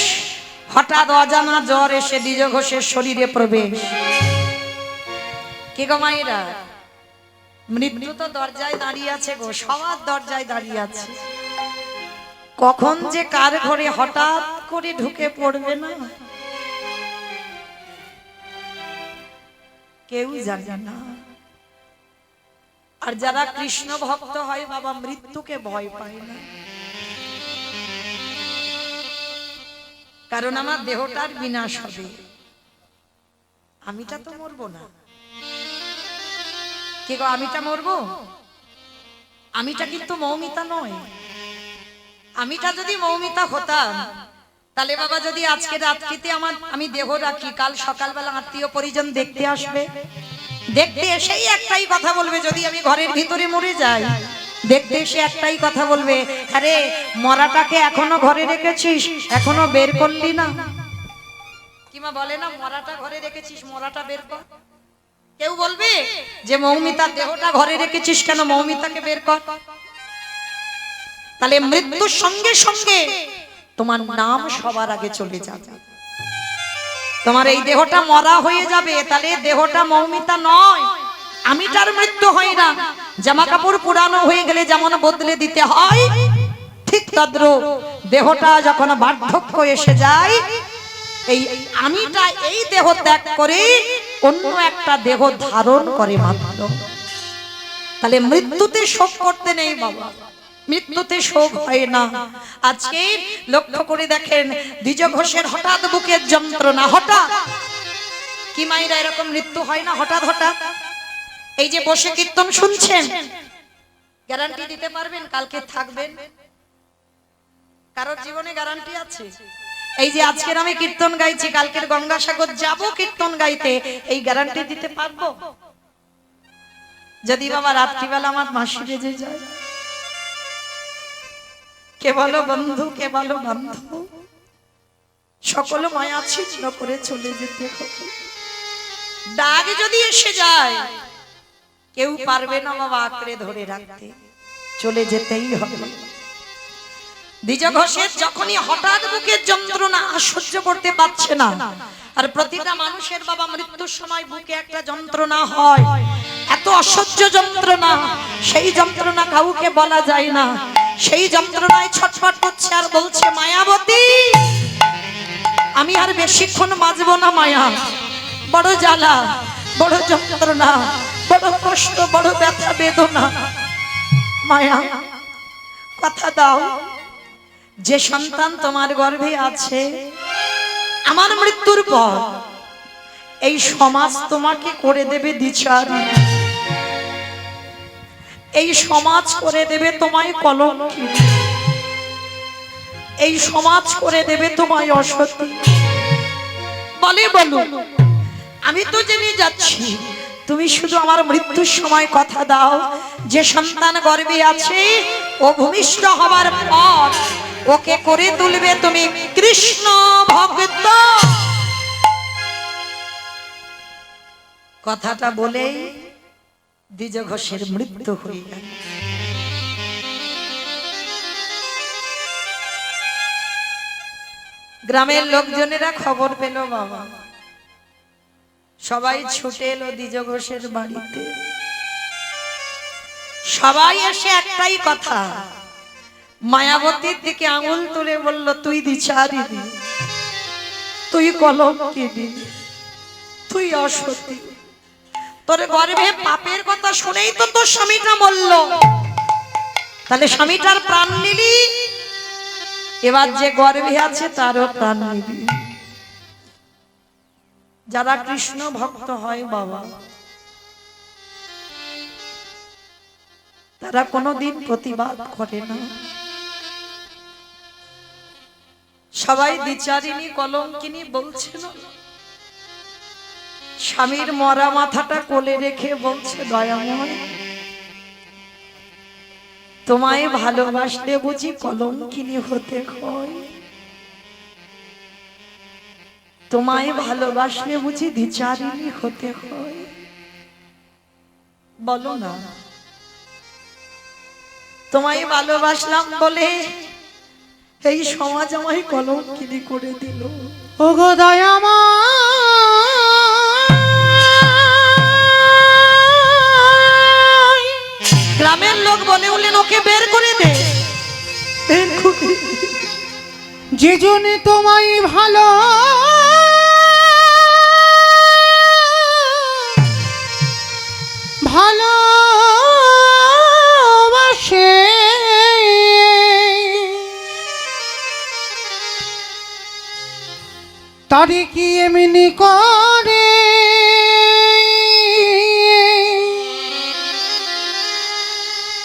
হঠাৎ অজানা জ্বর এসে দ্বিজ ঘোষের শরীরে প্রবেশ। কি গো মায়েরা, মৃত্যু তো দরজায় দাঁড়িয়ে আছে গো, সবার দরজায় দাঁড়িয়ে আছে। কখন যে কার ঘরে হঠাৎ করে ঢুকে পড়বে না কেউ জানে না। আর যারা কৃষ্ণ ভক্ত হয় বাবা, মৃত্যুকে ভয় পায় না, কারণ আমার দেহটার বিনাশ হবে, আমিটা তো মরবো না। কে গো, আমিটা মরবো? আমিটা কিন্তু মৌমিতা নয়। আমিটা যদি মৌমিতা হতাম, তাহলে বাবা যদি আজকে রাত্রিতে আমি দেহ রাখি, কাল সকালবেলা আত্মীয় পরিজন দেখতে আসবে, দেখতে এসেই একটাই কথা বলবে, যদি আমি ঘরের ভিতরে মরে যাই, দেখতে এসে একটাই কথা বলবে, আরে মরাটাকে এখনো ঘরে রেখেছিস, এখনো বের করলি না? কিমা বলে না, মরাটা ঘরে রেখেছিস, মরাটা বের কর। কেউ বলবে যে মৌমিতার দেহটা ঘরে রেখেছিস কেন, মৌমিতাকে বের কর। তাহলে মৃত্যুর সঙ্গে সঙ্গে তোমার নাম সবার আগে চলে যাবে। তোমার এই দেহটা মরা হয়ে যাবে, তাহলে দেহটা মৌমিতা নয়, আমিটার মৃত্যু হয় না। জামা কাপড় পুরানো হয়ে গেলে যেমন বদলে দিতে হয়, ঠিক তদ্রূপ দেহটা যখন বার্ধক্য এসে যায়, এই আমিটা এই দেহ ত্যাগ করে অন্য একটা দেহ ধারণ করে মাত্র। তাহলে মৃত্যুতে শোক করতে নেই বাবা, মৃত্যুতে শোক হয় না। আজকে লক্ষ্য করে দেখেন, দ্বিজ ঘোষের হঠাৎ বুকের যন্ত্রণা, হঠাৎ। কি মায়েরা, এরকম মৃত্যু হয় না হঠাৎ হঠাৎ? এই যে বসে কীর্তন শুনছেন, গ্যারান্টি দিতে পারবেন কালকে থাকবেন? কারোর জীবনে গ্যারান্টি আছে? এই যে আজকের আমি কীর্তন গাইছি, কালকের গঙ্গাসাগর যাব কীর্তন গাইতে, এই গ্যারান্টি দিতে পারবো? যদি বাবা রাত্রিবেলা আমার মাসি বেজে যায়, কে বলো বন্ধু, কে বলো বান্ধব, সকল মায়া ছিন্ন করে চলে যেতে হবে। ডাক যদি এসে যায়, কেউ পারবে না বাবা আঁকড়ে ধরে রাখতে, চলে যেতেই হবে। দ্বিজ ঘোষের যখনই হঠাৎ বুকের যন্ত্রণা সহ্য করতে পারছে না, আর প্রতিটা মানুষের বাবা মৃত্যুর সময় বুকে একটা যন্ত্রণা হয়, এত অসহ্য যন্ত্রণা, সেই যন্ত্রণা কাউকে বলা যায় না। সেই যন্ত্রণায় ছটফট করছে আর বলছে, মায়াবতী, আমি আর বেশিক্ষণ বাঁচবো না মায়া, বড় জ্বালা, বড় যন্ত্রণা, বড় কষ্ট, বড় ব্যথা বেদনা। মায়া, কথা দাও, যে সন্তান তোমার গর্ভে আছে, আমার মৃত্যুর পর এই সমাজ তোমাকে করে দেবে দ্বিচারী, এই সমাজ করে দেবে তোমায় কলঙ্কি, এই সমাজ করে দেবে তোমায় অসতী। বলে বলো, আমি তো জেনে যাচ্ছি, তুমি শুধু আমার মৃত্যুর সময় কথা দাও, যে সন্তান গর্ভে আছে ও ভূমিষ্ঠ হবার পর ওকে করে তুলবে তুমি কৃষ্ণ ভক্ত। কথাটা বলেই দ্বিজ ঘোষের মৃত্যু হয়ে গেল। গ্রামের লোকজনেরা খবর পেল বাবা, সবাই ছুটে এলো দ্বিজ ঘোষের বাড়িতে। সবাই এসে একটাই কথা, মায়াবতীর দিকে আঙুল তুলে বলল, তুই দ্বিচারিণী, তুই কলঙ্কিনী, তুই অসতী। তোর গর্ভে পাপের কথা শুনেই তো তোর স্বামীটা মরল। তাহলে স্বামীটার প্রাণ নিলি, এবার যে গর্ভে আছে তারও প্রাণ নিবি। যারা কৃষ্ণ ভক্ত হয় বাবা, তারা কোনোদিন প্রতিবাদ করে না। সবাই দ্বিচারিণী কলঙ্কিনী বলছে না, স্বামীর মরা মাথাটা কোলে রেখে বলছে, দয়াময় তোমায় ভালোবাসলে বুঝি কলঙ্কিনী হতে হয়? তোমায় ভালোবাসলে বুঝি দ্বিচারিণী হতে হয়? বলো না, তোমায় ভালোবাসলাম বলে এই সমাজ আমায় কলঙ্কিনী করে দিল। ওগো দয়ামা, গ্রামের লোক বলে উঠলেন, ওকে বের করে দে, বের করে দে। যে জনে তোমায় ভালো ভালোবাসে, তারে কি এমনি করে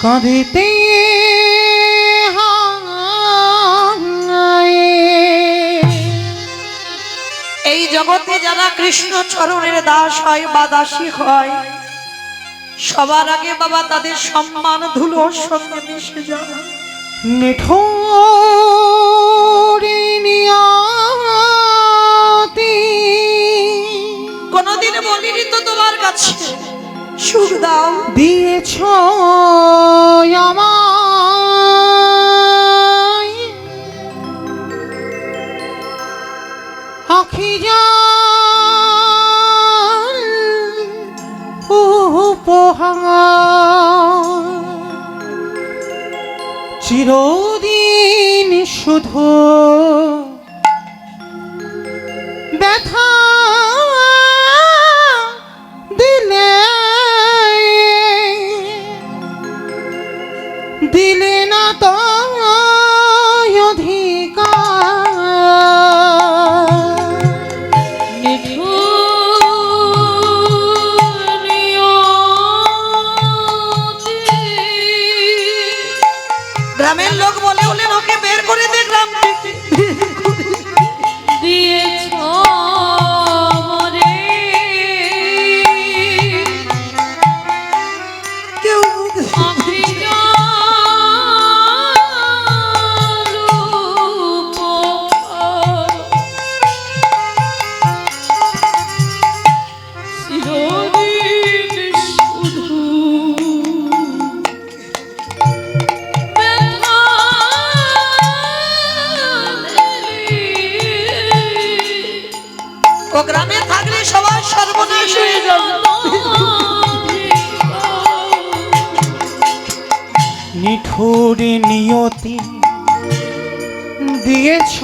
কাঁদিতে হয়? এই জগতে যারা কৃষ্ণ চরণের দাস হয় বা দাসী হয়, সবার আগে বাবা তাদের সম্মান ধুলোর সঙ্গে মিশে যায়। নিঠুরিনিয়তি কোনদিন বলিনি তো তোমার কাছে সুখ দাও, দিয়েছ আমায় আখি জান উপহার, চিরদিন শুধু ব্যথা দিলে, দিলে না তো অধিকার। গ্রামের লোক বলে উঠলেন, ওকে বের করে দে গ্রাম থেকে। দিয়েছ মরে কেউ ও গ্রামে থাকলে সবার সর্বনাশ হয়ে যাবে। নিঠুরি নিয়তি দিয়েছ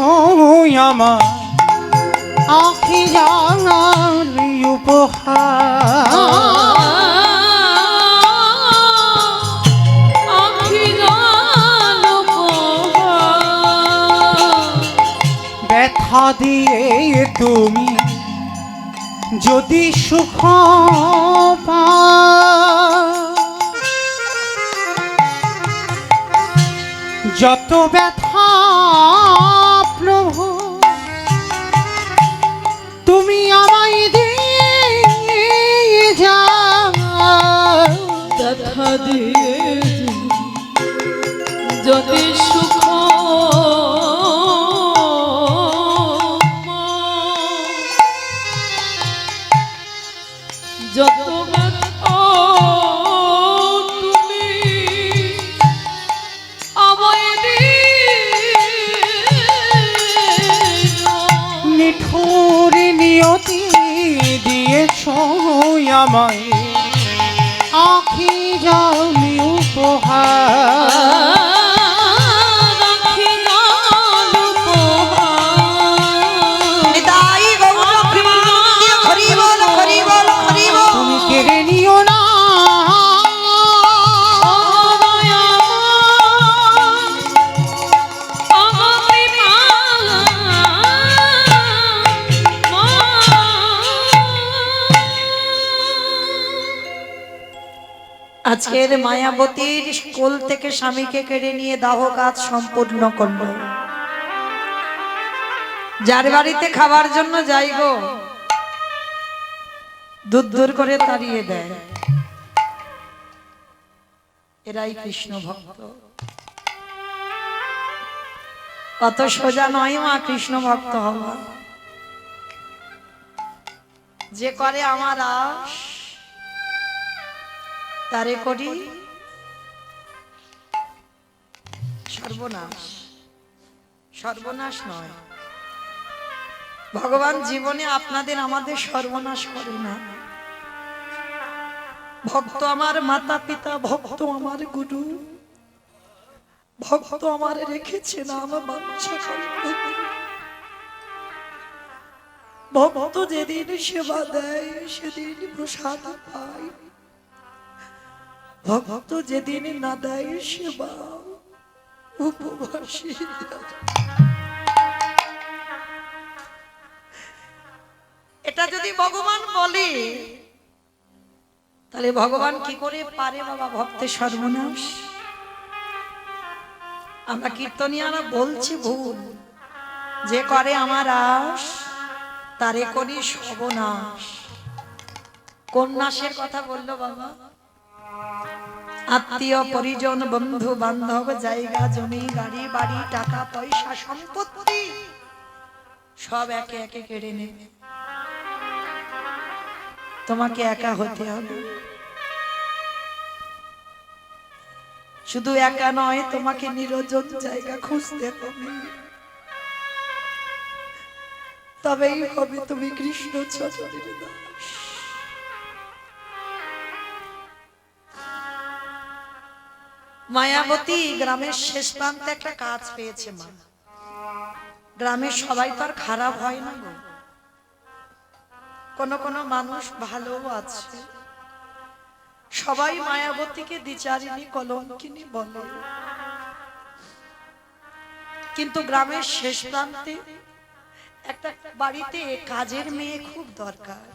আমার আখি জানার উপহার। ব্যথা দিয়ে তুমি যদি সুখ পাও, যত ব্যথা প্রভু তুমি আমায় দিয়ে যাও, ব্যথা দিয়ে যদি সুখ যত ব্যথা তুমি আমায় নিঠুরি নিয়তি দিয়েছ আমায় আখি যাওনি উপহার। নিতাই আজকের মায়াবতীর কোল থেকে স্বামীকে কেড়ে নিয়ে দাহ কাজ সম্পূর্ণ করল। যার বাড়িতে খাবার জন্য যাই গো, দূর দূর করে তাড়িয়ে দেয়। এরাই কৃষ্ণ ভক্ত। অত সোজা নয় মা কৃষ্ণ ভক্ত হওয়া। যে করে আমার আশ তারে করি সর্বনাশ। সর্বনাশ নয়, ভগবান জীবনে আপনাদের আমাদের সর্বনাশ করে না। ভক্ত আমার মাতা পিতা, ভক্ত আমার গুরু, ভক্ত আমার রেখেছে নাম বাঞ্ছা করে। ভক্ত যেদিন সেবা দেয় সেদিন প্রসাদ পায়, ভক্ত যেদিন না দেয় সেবা উপবাসী। এটা যদি ভগবান বলে তাহলে ভগবান কি করে পারে বাবা ভক্তের সর্বনাশ? আমরা কীর্তনিয়ারা বলছি ভুল। যে করে আমার আশ তারে করি সর্বনাশ। কোন নাশের কথা বললো বাবা? আত্মীয় পরিজন বন্ধু বান্ধব জায়গা জমি গাড়ি বাড়ি টাকা পয়সা সম্পত্তি সব একে একে কেড়ে নেবে। তোমাকে একা হতে হবে। শুধু একা নয়, তোমাকে নিরজন জায়গা খুঁজতে হবে। তবেই হবে তুমি কৃষ্ণ চরণের দাস। মায়াবতী গ্রামের শেষ প্রান্তে একটা কাজ পেয়েছে মা। গ্রামের সবাই তো আর খারাপ হয় না গো, কোন কোন মানুষ ভালো আছে। সবাই মায়াবতীকে দ্বিচারিণী কলঙ্কিনী বলে, কিন্তু গ্রামের শেষ প্রান্তে একটা বাড়িতে কাজের মেয়ে খুব দরকার।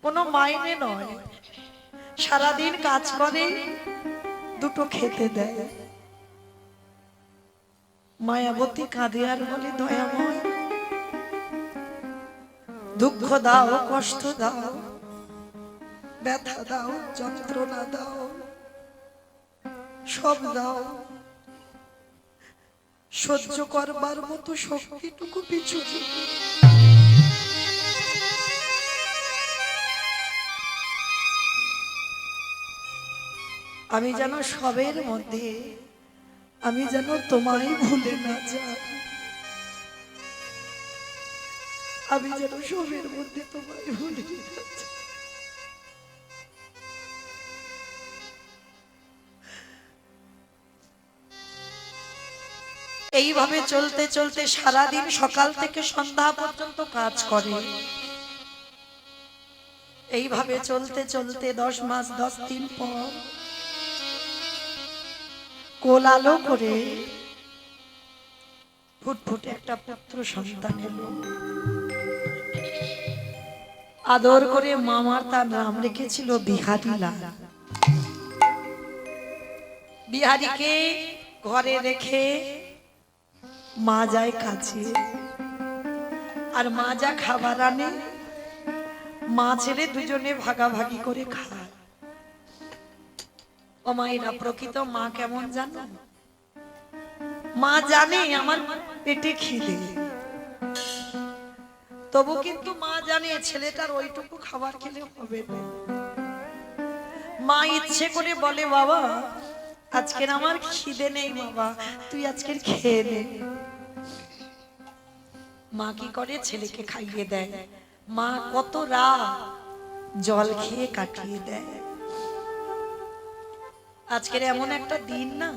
কোনো মাইনে নয়, সারাদিন কাজ করে দুটো খেতে দেয়। মায়াবতী কাঁদে আর বলে, দয়াময় দুঃখ দাও, কষ্ট দাও, ব্যথা দাও, যন্ত্রণা দাও, সব দাও, সহ্য করবার মতো শক্তিটুকু পিছু দিও। আমি যেন সবের মধ্যে, আমি যেন তোমায় ভুলে না যাই। আমি যেন সবের মধ্যে তোমায় ভুলে না যাই। এইভাবে চলতে চলতে সারাদিন সকাল থেকে সন্ধ্যা পর্যন্ত কাজ করে। এইভাবে চলতে চলতে 10 মাস 10 দিন পর কোলালো করে ফুটফুটে একটা পুত্র সন্তান এলো। আদর করে মামার তার নাম রেখেছিল বিহারী লাল। বিহারীকে ঘরে রেখে মা যায় কাজে, আর মা যা খাবার আনে মা ছেলে দুজনে ভাগাভাগি করে খায়। ও মায়েরা, প্রকৃত মা কেমন জানো? মা জানে আমার পেটে খিদে, তবু কিন্তু মা জানে ছেলেটার ওইটুকু খাবার খেলে হবে না। মা ইচ্ছে করে বলে, বাবা আজকের আমার খিদে নেই, বাবা তুই আজকের খেয়ে নে। মা কি করে? ছেলেকে খাইয়ে দেয়। মা কত রাত জল খেয়ে কাটিয়ে দেয়। আজকের এমন একটা দিন না,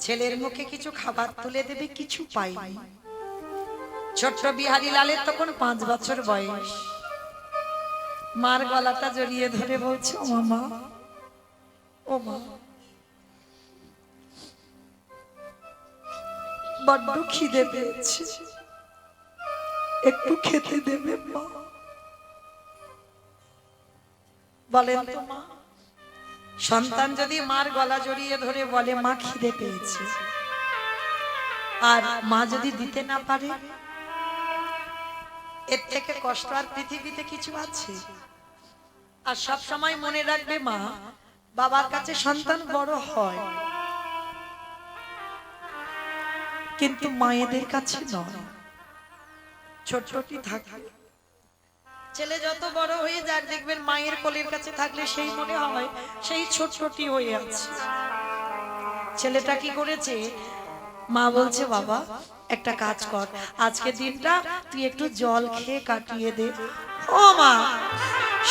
ছেলের মুখে কিছু খাবার তুলে দেবে, কিছু পাইনি। ছোট্ট বিহারী লালের তখন 5 বছর বয়স। মার গলাটা জড়িয়ে ধরে বলছে, ও মা, ও মা, বড্ড খিদে পেয়েছে, একটু খেতে দেবে মা? বলেন তো মা, সন্তান যদি মার গলা জড়িয়ে ধরে বলে মা খিদে পেয়েছে, আর মা যদি দিতে না পারে, এর থেকে কষ্ট আর পৃথিবীতে কিছু আছে? আর সব সময় মনে রাখবে মা, বাবার কাছে সন্তান বড় হয়, কিন্তু মায়েদের কাছে নয়, ছোট ছোটই থাকে। ছেলে যত বড় হয়ে যাক, দেখবেন মায়ের কোলের কাছে থাকলে সেই মনে হয় সেই ছোটটি হয়ে আছে। ছেলেটা কি করেছে, মা বলছে বাবা একটা কাজ কর, আজকে দিনটা তুই একটু জল খেয়ে কাটিয়ে দে। ও মা,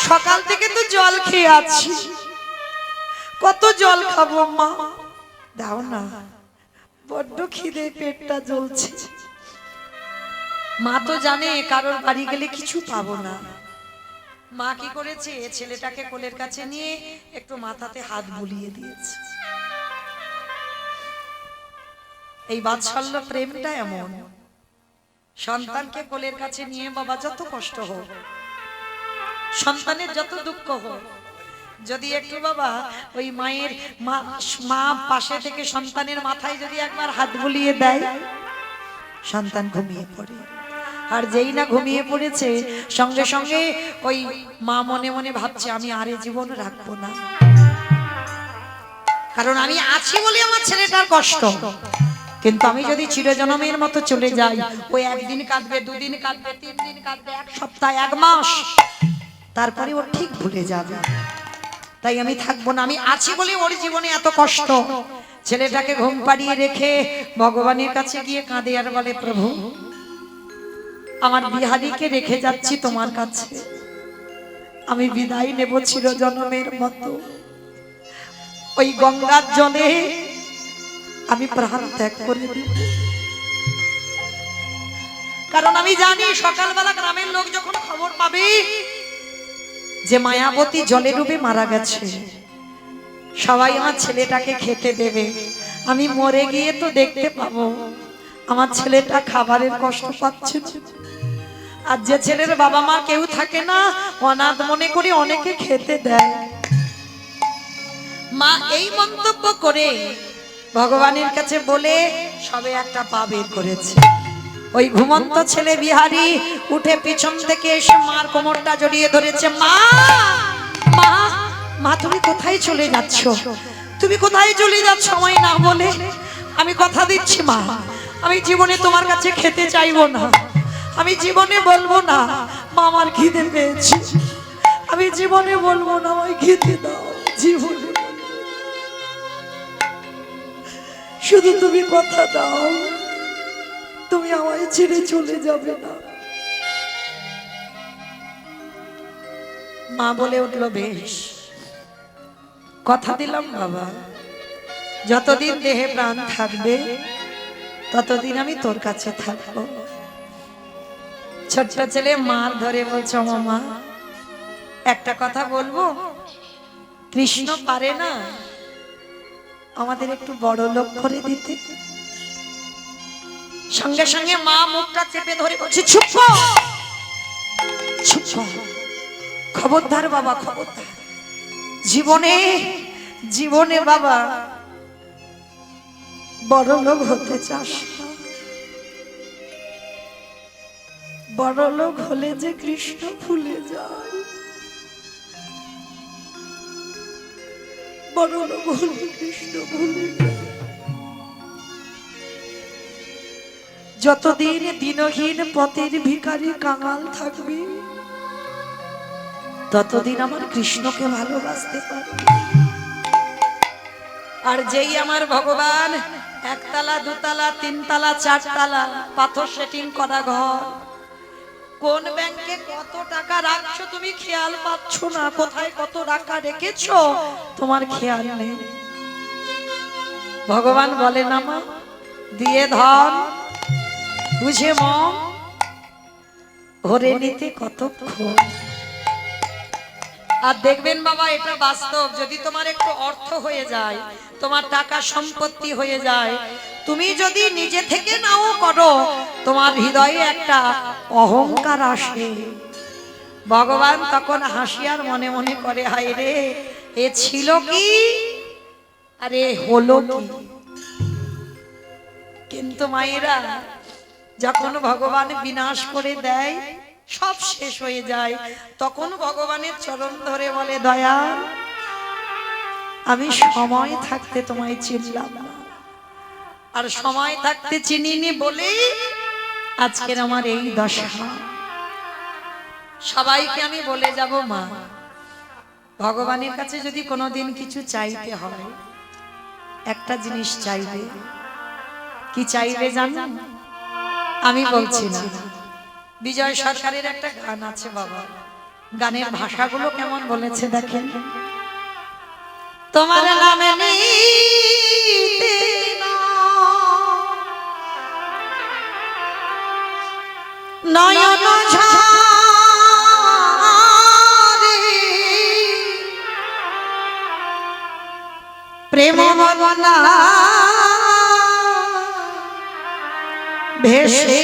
সকাল থেকে তো জল খেয়ে আছি, কত জল খাবো মা, দাও না, বড্ড খিদে, পেটটা জ্বলছে। মা তো জানে কারোর বাড়ি গেলে কিছু পাবো না। মা কি করেছে, ছেলেটাকে কোলের কাছে নিয়ে একটু মাথাতে হাত বুলিয়ে দিয়েছে। এই বাৎসল্য প্রেমটা এমন, সন্তানকে কোলের কাছে নিয়ে বাবা যত কষ্ট হোক, সন্তানের যত দুঃখ হোক, যদি একটু বাবা ওই মায়ের মা পাশে থেকে সন্তানের মাথায় যদি একবার হাত বুলিয়ে দেয়, সন্তান ঘুমিয়ে পড়ে। আর যেই না ঘুমিয়ে পড়েছে, সঙ্গে সঙ্গে ওই মা মনে মনে ভাবছে আমি আর এই জীবন রাখবো না, কারণ আমি আছি বলে আমার ছেলেটার কষ্ট, কিন্তু আমি যদি চিরজনমের মতো চলে যাই, ওই একদিন কাঁদবে, দুদিন কাঁদবে, 3 দিন কাঁদবে, 1 সপ্তাহ, 1 মাস, তারপরে ও ঠিক ভুলে যাবে। তাই আমি থাকবো না, আমি আছি বলে ওর জীবনে এত কষ্ট। ছেলেটাকে ঘুম পাড়িয়ে রেখে ভগবানের কাছে গিয়ে কাঁদে আর বলে প্রভু, আমার বিহারীকে রেখে যাচ্ছি তোমার কাছে, আমি বিদায় নেব চিরজনমের মতো, ওই গঙ্গার জলে আমি প্রাণ ত্যাগ করে দেব। কারণ আমি জানি সকালবেলা গ্রামের লোক যখন খবর পাবে যে মায়াবতী জলে ডুবে মারা গেছে, সবাই আমার ছেলেটাকে খেতে দেবে, আমি মরে গিয়ে তো দেখতে পাবো আমার ছেলেটা খাবারের কষ্ট পাচ্ছে। আর যে ছেলের বাবা মা কেউ থাকে না, অনাথ মনে করে অনেকে খেতে দেয়। মা এই মন্তব্য করে ভগবানের কাছে বলে সবে একটা পা বের করেছে। ওই ঘুমন্ত ছেলে বিহারী উঠে পিছন থেকে এসে মার কোমরটা জড়িয়ে ধরেছে। মা মা মা, তুমি কোথায় চলে যাচ্ছ? তুমি কোথায় চলে যাচ্ছ আমায় না বলে? আমি কথা দিচ্ছি মা, আমি জীবনে তোমার কাছে খেতে চাইবো না, আমি জীবনে বলবো না মা আমার খিদে পেয়েছে, আমি জীবনে বলবো না আমায় খেতে দাও, জীবনে শুধু তুমি কথা দাও তুমি আমায় ছেড়ে চলে যাবে না। মা বলে উঠলো বেশ, কথা দিলাম বাবা, যতদিন দেহে প্রাণ থাকবে ততদিন আমি তোর কাছে থাকবো। ছোট্ট ছেলে মার ধরে বলছে মামা একটা কথা বলবো, কৃষ্ণ পারে না আমাদের একটু বড় লোক করে দিতে? সঙ্গে সঙ্গে মা মুখটা চেপে ধরে বলছে চুপ কর, চুপ কর, খবরদার বাবা, খবরদার, জীবনে জীবনে বাবা বড় লোক হতে চাস না, বড় লোক হলে যে কৃষ্ণ ভুলে যায়, বড় লোক হলে কৃষ্ণ ভুলে যায়। যতদিন দিনহীন পথের ভিখারি কাঙাল থাকবে ততদিন আমার কৃষ্ণকে ভালোবাসতে পারবে। আর যেই আমার ভগবান 1 তলা 2 তলা 3 তলা 4 তলা পাথর সেটিং করা ঘর, কোন ব্যাংকে কত টাকা রাখছো তুমি খেয়াল পাচ্ছ না, কোথায় কত টাকা রেখেছো তোমার খেয়াল নেই। ভগবান বলে না মা, দিয়ে ধন বুঝে মন ভরে নিতে কতক্ষণ। আর দেখবেন বাবা এটা বাস্তব, যদি তোমার একটু অর্থ হয়ে যায়, তোমার টাকা সম্পত্তি হয়ে যায়, তুমি যদি নিজে থেকে নাও করো, তোমার হৃদয়ে একটা অহংকার আসে, ভগবান তখন হাসিয়ার মনে মনে করে, হায় রে, এ ছিল কি আরে হলো কি। কিন্তু মায়েরা, যখন ভগবান বিনাশ করে দেয়, সব শেষ হয়ে যায়, তখন ভগবানের চরণ ধরে বলে, দয়া, আমি সময় থাকতে তোমায় চিনলাম না, আর সময় থাকতে চিনিনি বলেই আজকের আমার এই দশা। সবাইকে আমি বলে যাব, মা, ভগবানের কাছে যদি কোনোদিন কিছু চাইতে হয়, একটা জিনিস চাইবে। কি চাইবে জানো? আমি বলছি না, বিজয় সরকারের একটা গান আছে বাবা, গানের ভাষাগুলো কেমন বলেছে দেখেন। তোমার নামে নিতে নয়ন ঝরে, প্রেম বনা ভেসে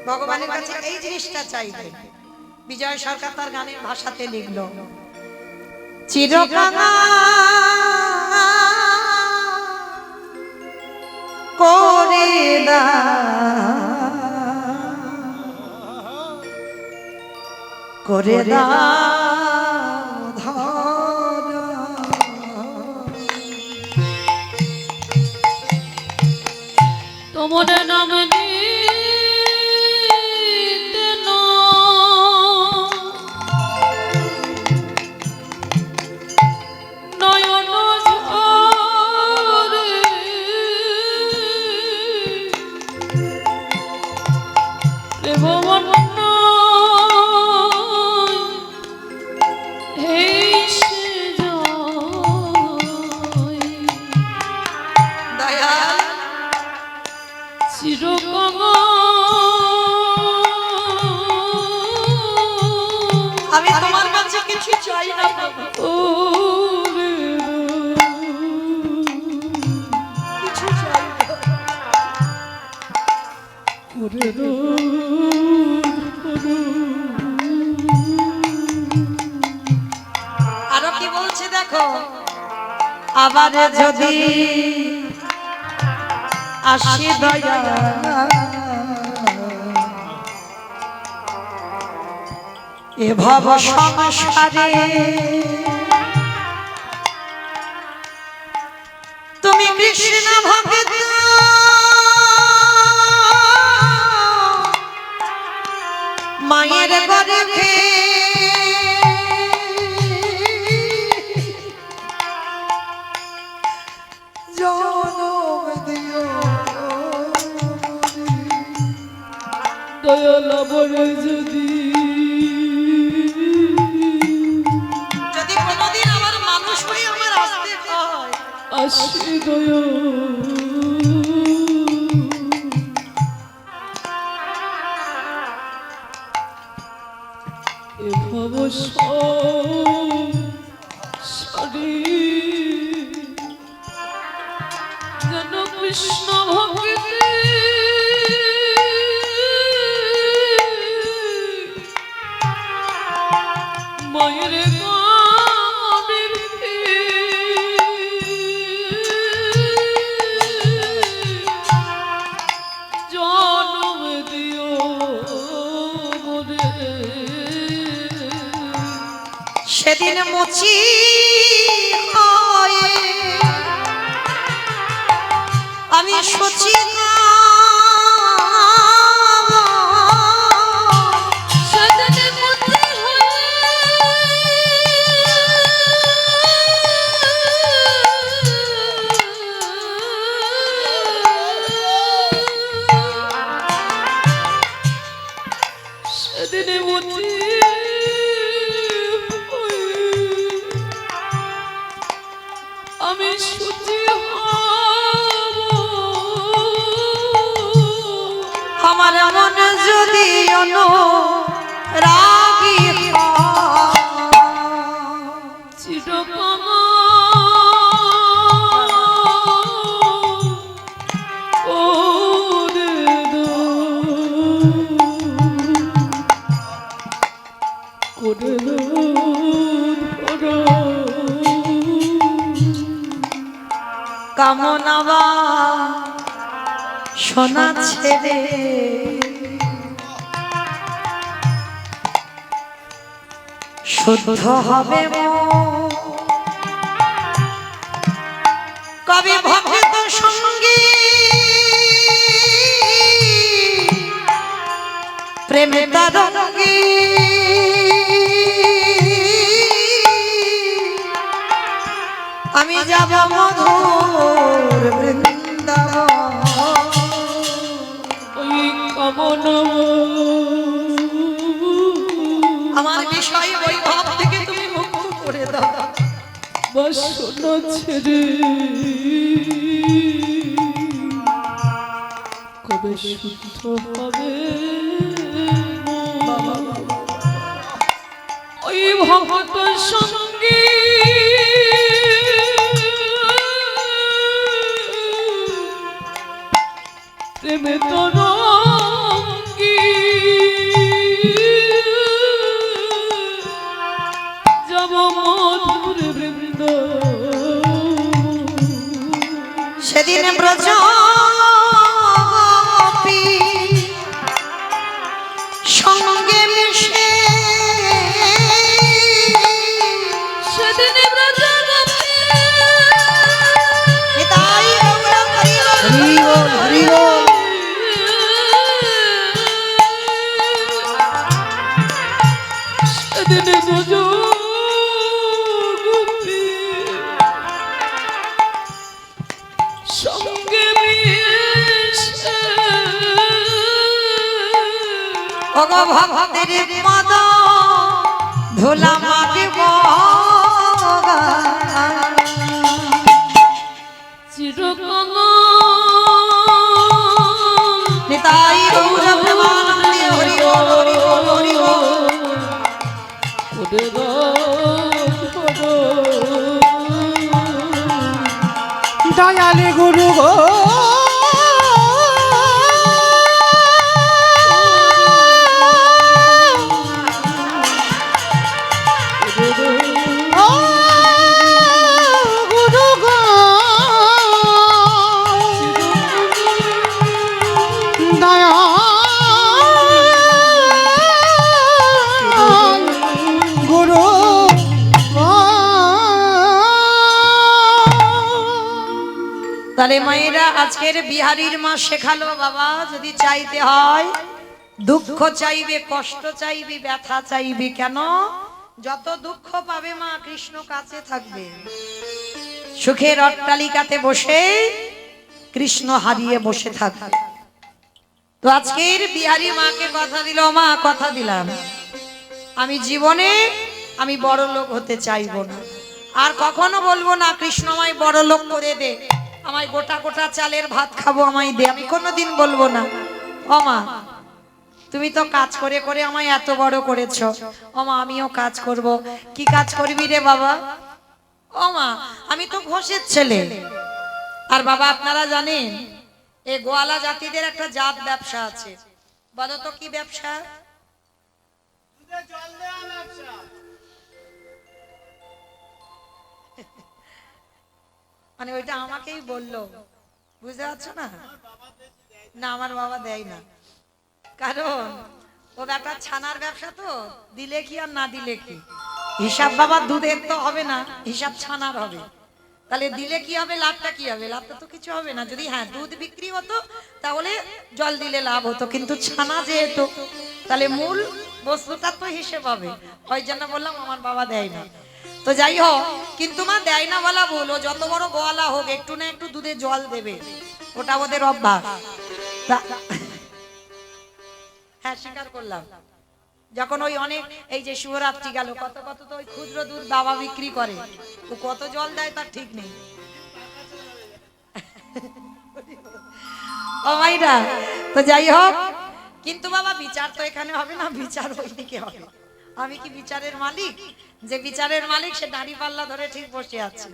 ভগবানের কাছে এই জিনিসটা চাইবে। বিজয় সরকার তার গানের ভাষাতে লিখলো, চিরকাল করে দা করে দা তোমার নাম নিতে নয়ন ঝরে, প্রেম বন্যা হেসে যায়। দয়া আমি তোমার কাছে কিছু চাই না বাবা, কিছু চাই না। আরো কি বলছে দেখো, আবার যদি আসি দয়া এ ভব সংসারে, তুমি কৃষ্ণ ভক্ত মায়ের গর্ভে, জনম দিও দয়াল বলে যদি কোনোদিন আমার মানুষ হয়ে আমার আসতে হয়, আসি দয়া এ ভব সংসারে যেন কৃষ্ণ ভক্তি মায়ের গানের জনম দিও মনে, সেদিন মুচি হয়ে আমি সচি আমি সুচি আমার মন যদি রাগি চিরকাল ওরে কামনাবা সোনা ছেড়ে শুদ্ধ হবে মন। কবি ভক্ত সঙ্গী প্রেমে তরঙ্গী আমি যাব মধুর বৃন্দাবন। ওই কামনা আমার বিষয় বৈভব থেকে তুমি মুক্ত করে দাও। বাসনা ছেড়ে কবে শুদ্ধ হবে ওই ভক্ত সঙ্গী প্রেমে তরঙ্গী যাব মধুর বৃন্দ সেদিন ব্রজ সঙ্গে মিশে সেদিন নিতাই গৌর হরি বল, হরি বল। সেদিন ব্রজ সঙ্গে মিশে ওগো ভক্তের পদ ধুলা মাগিব চিরকাল নিতাই গৌর প্রেমানন্দে হরি বল, হরি বল, হরি বল। ওদের দয়ালে গুরু গো ও গুরু গো দয়া গুরু তাহলে মায়েরা আজকের বিহারীর মা শেখালো বাবা যদি চাইতে হয় দুঃখ চাইবে, কষ্ট চাইবে, ব্যথা চাইবে। কেন? যত দুঃখ পাবে মা কৃষ্ণ কাছে থাকবে, সুখের অট্টালিকাতে বসে কৃষ্ণ হারিয়ে বসে থাকবে। তো আজকের বিহারী মাকে কথা দিল, মা কথা দিলাম আমি জীবনে আমি বড় লোক হতে চাইবো না, আর কখনো বলবো না কৃষ্ণ আমায় বড় লোক করে দে, আমায় গোটা গোটা চালের ভাত খাবো আমায় দে, আমি কোনোদিন বলবো না। ও মা তুমি তো কাজ করে করে আমায় এত বড় করেছো, ও মা আমিও কাজ করব। কি কাজ করবি রে বাবা? ও মা আমি তো ঘোষের ছেলে। আর বাবা আপনারা জানেন এই গোয়ালা জাতিদের একটা জাত ব্যবসা আছে, বলো তো কি ব্যবসা? মানে ওইটা আমাকেই বললো, বুঝতে পারছো না? না আমার বাবা দেয় না, কারণ ও একটা ছানার ব্যবসা তো, দিলে কি আর না দিলে কি হিসাব বাবা, দুধের তো হবে না, হিসাব ছানার হবে। তাহলে দিলে কি হবে, লাভটা কি হবে? লাভটা তো কিছু হবে না। যদি হ্যাঁ দুধ বিক্রি হতো তাহলে জল দিলে লাভ হতো, কিন্তু ছানা যেহেতু তাহলে মূল বস্তুটা তো হিসেব হবে। ওই জন্য বললাম আমার বাবা দেয় না। তো যাই হোক, কিন্তু মা দেয় না বলা ভুল, ও যত বড় গোয়ালা হোক একটু না একটু দুধে জল দেবে, ওটা ওদের অভ্যাস। হ্যাঁ স্বীকার করলাম, যখন ওই অনেক এই যে শিবরাত্রি গেল, কত কত তো ওই ক্ষুদ্র দুধ বাবা বিক্রি করে, ও কত জল দেয় তার ঠিক নেই। ও মাইরা, তো যাই হোক, কিন্তু বাবা বিচার তো এখানে হবে না, বিচার ওইদিকে হবে। আমি কি বিচারের মালিক? যে বিচারের মালিক সে দাড়ি পাল্লা ধরে ঠিক বসে আছে।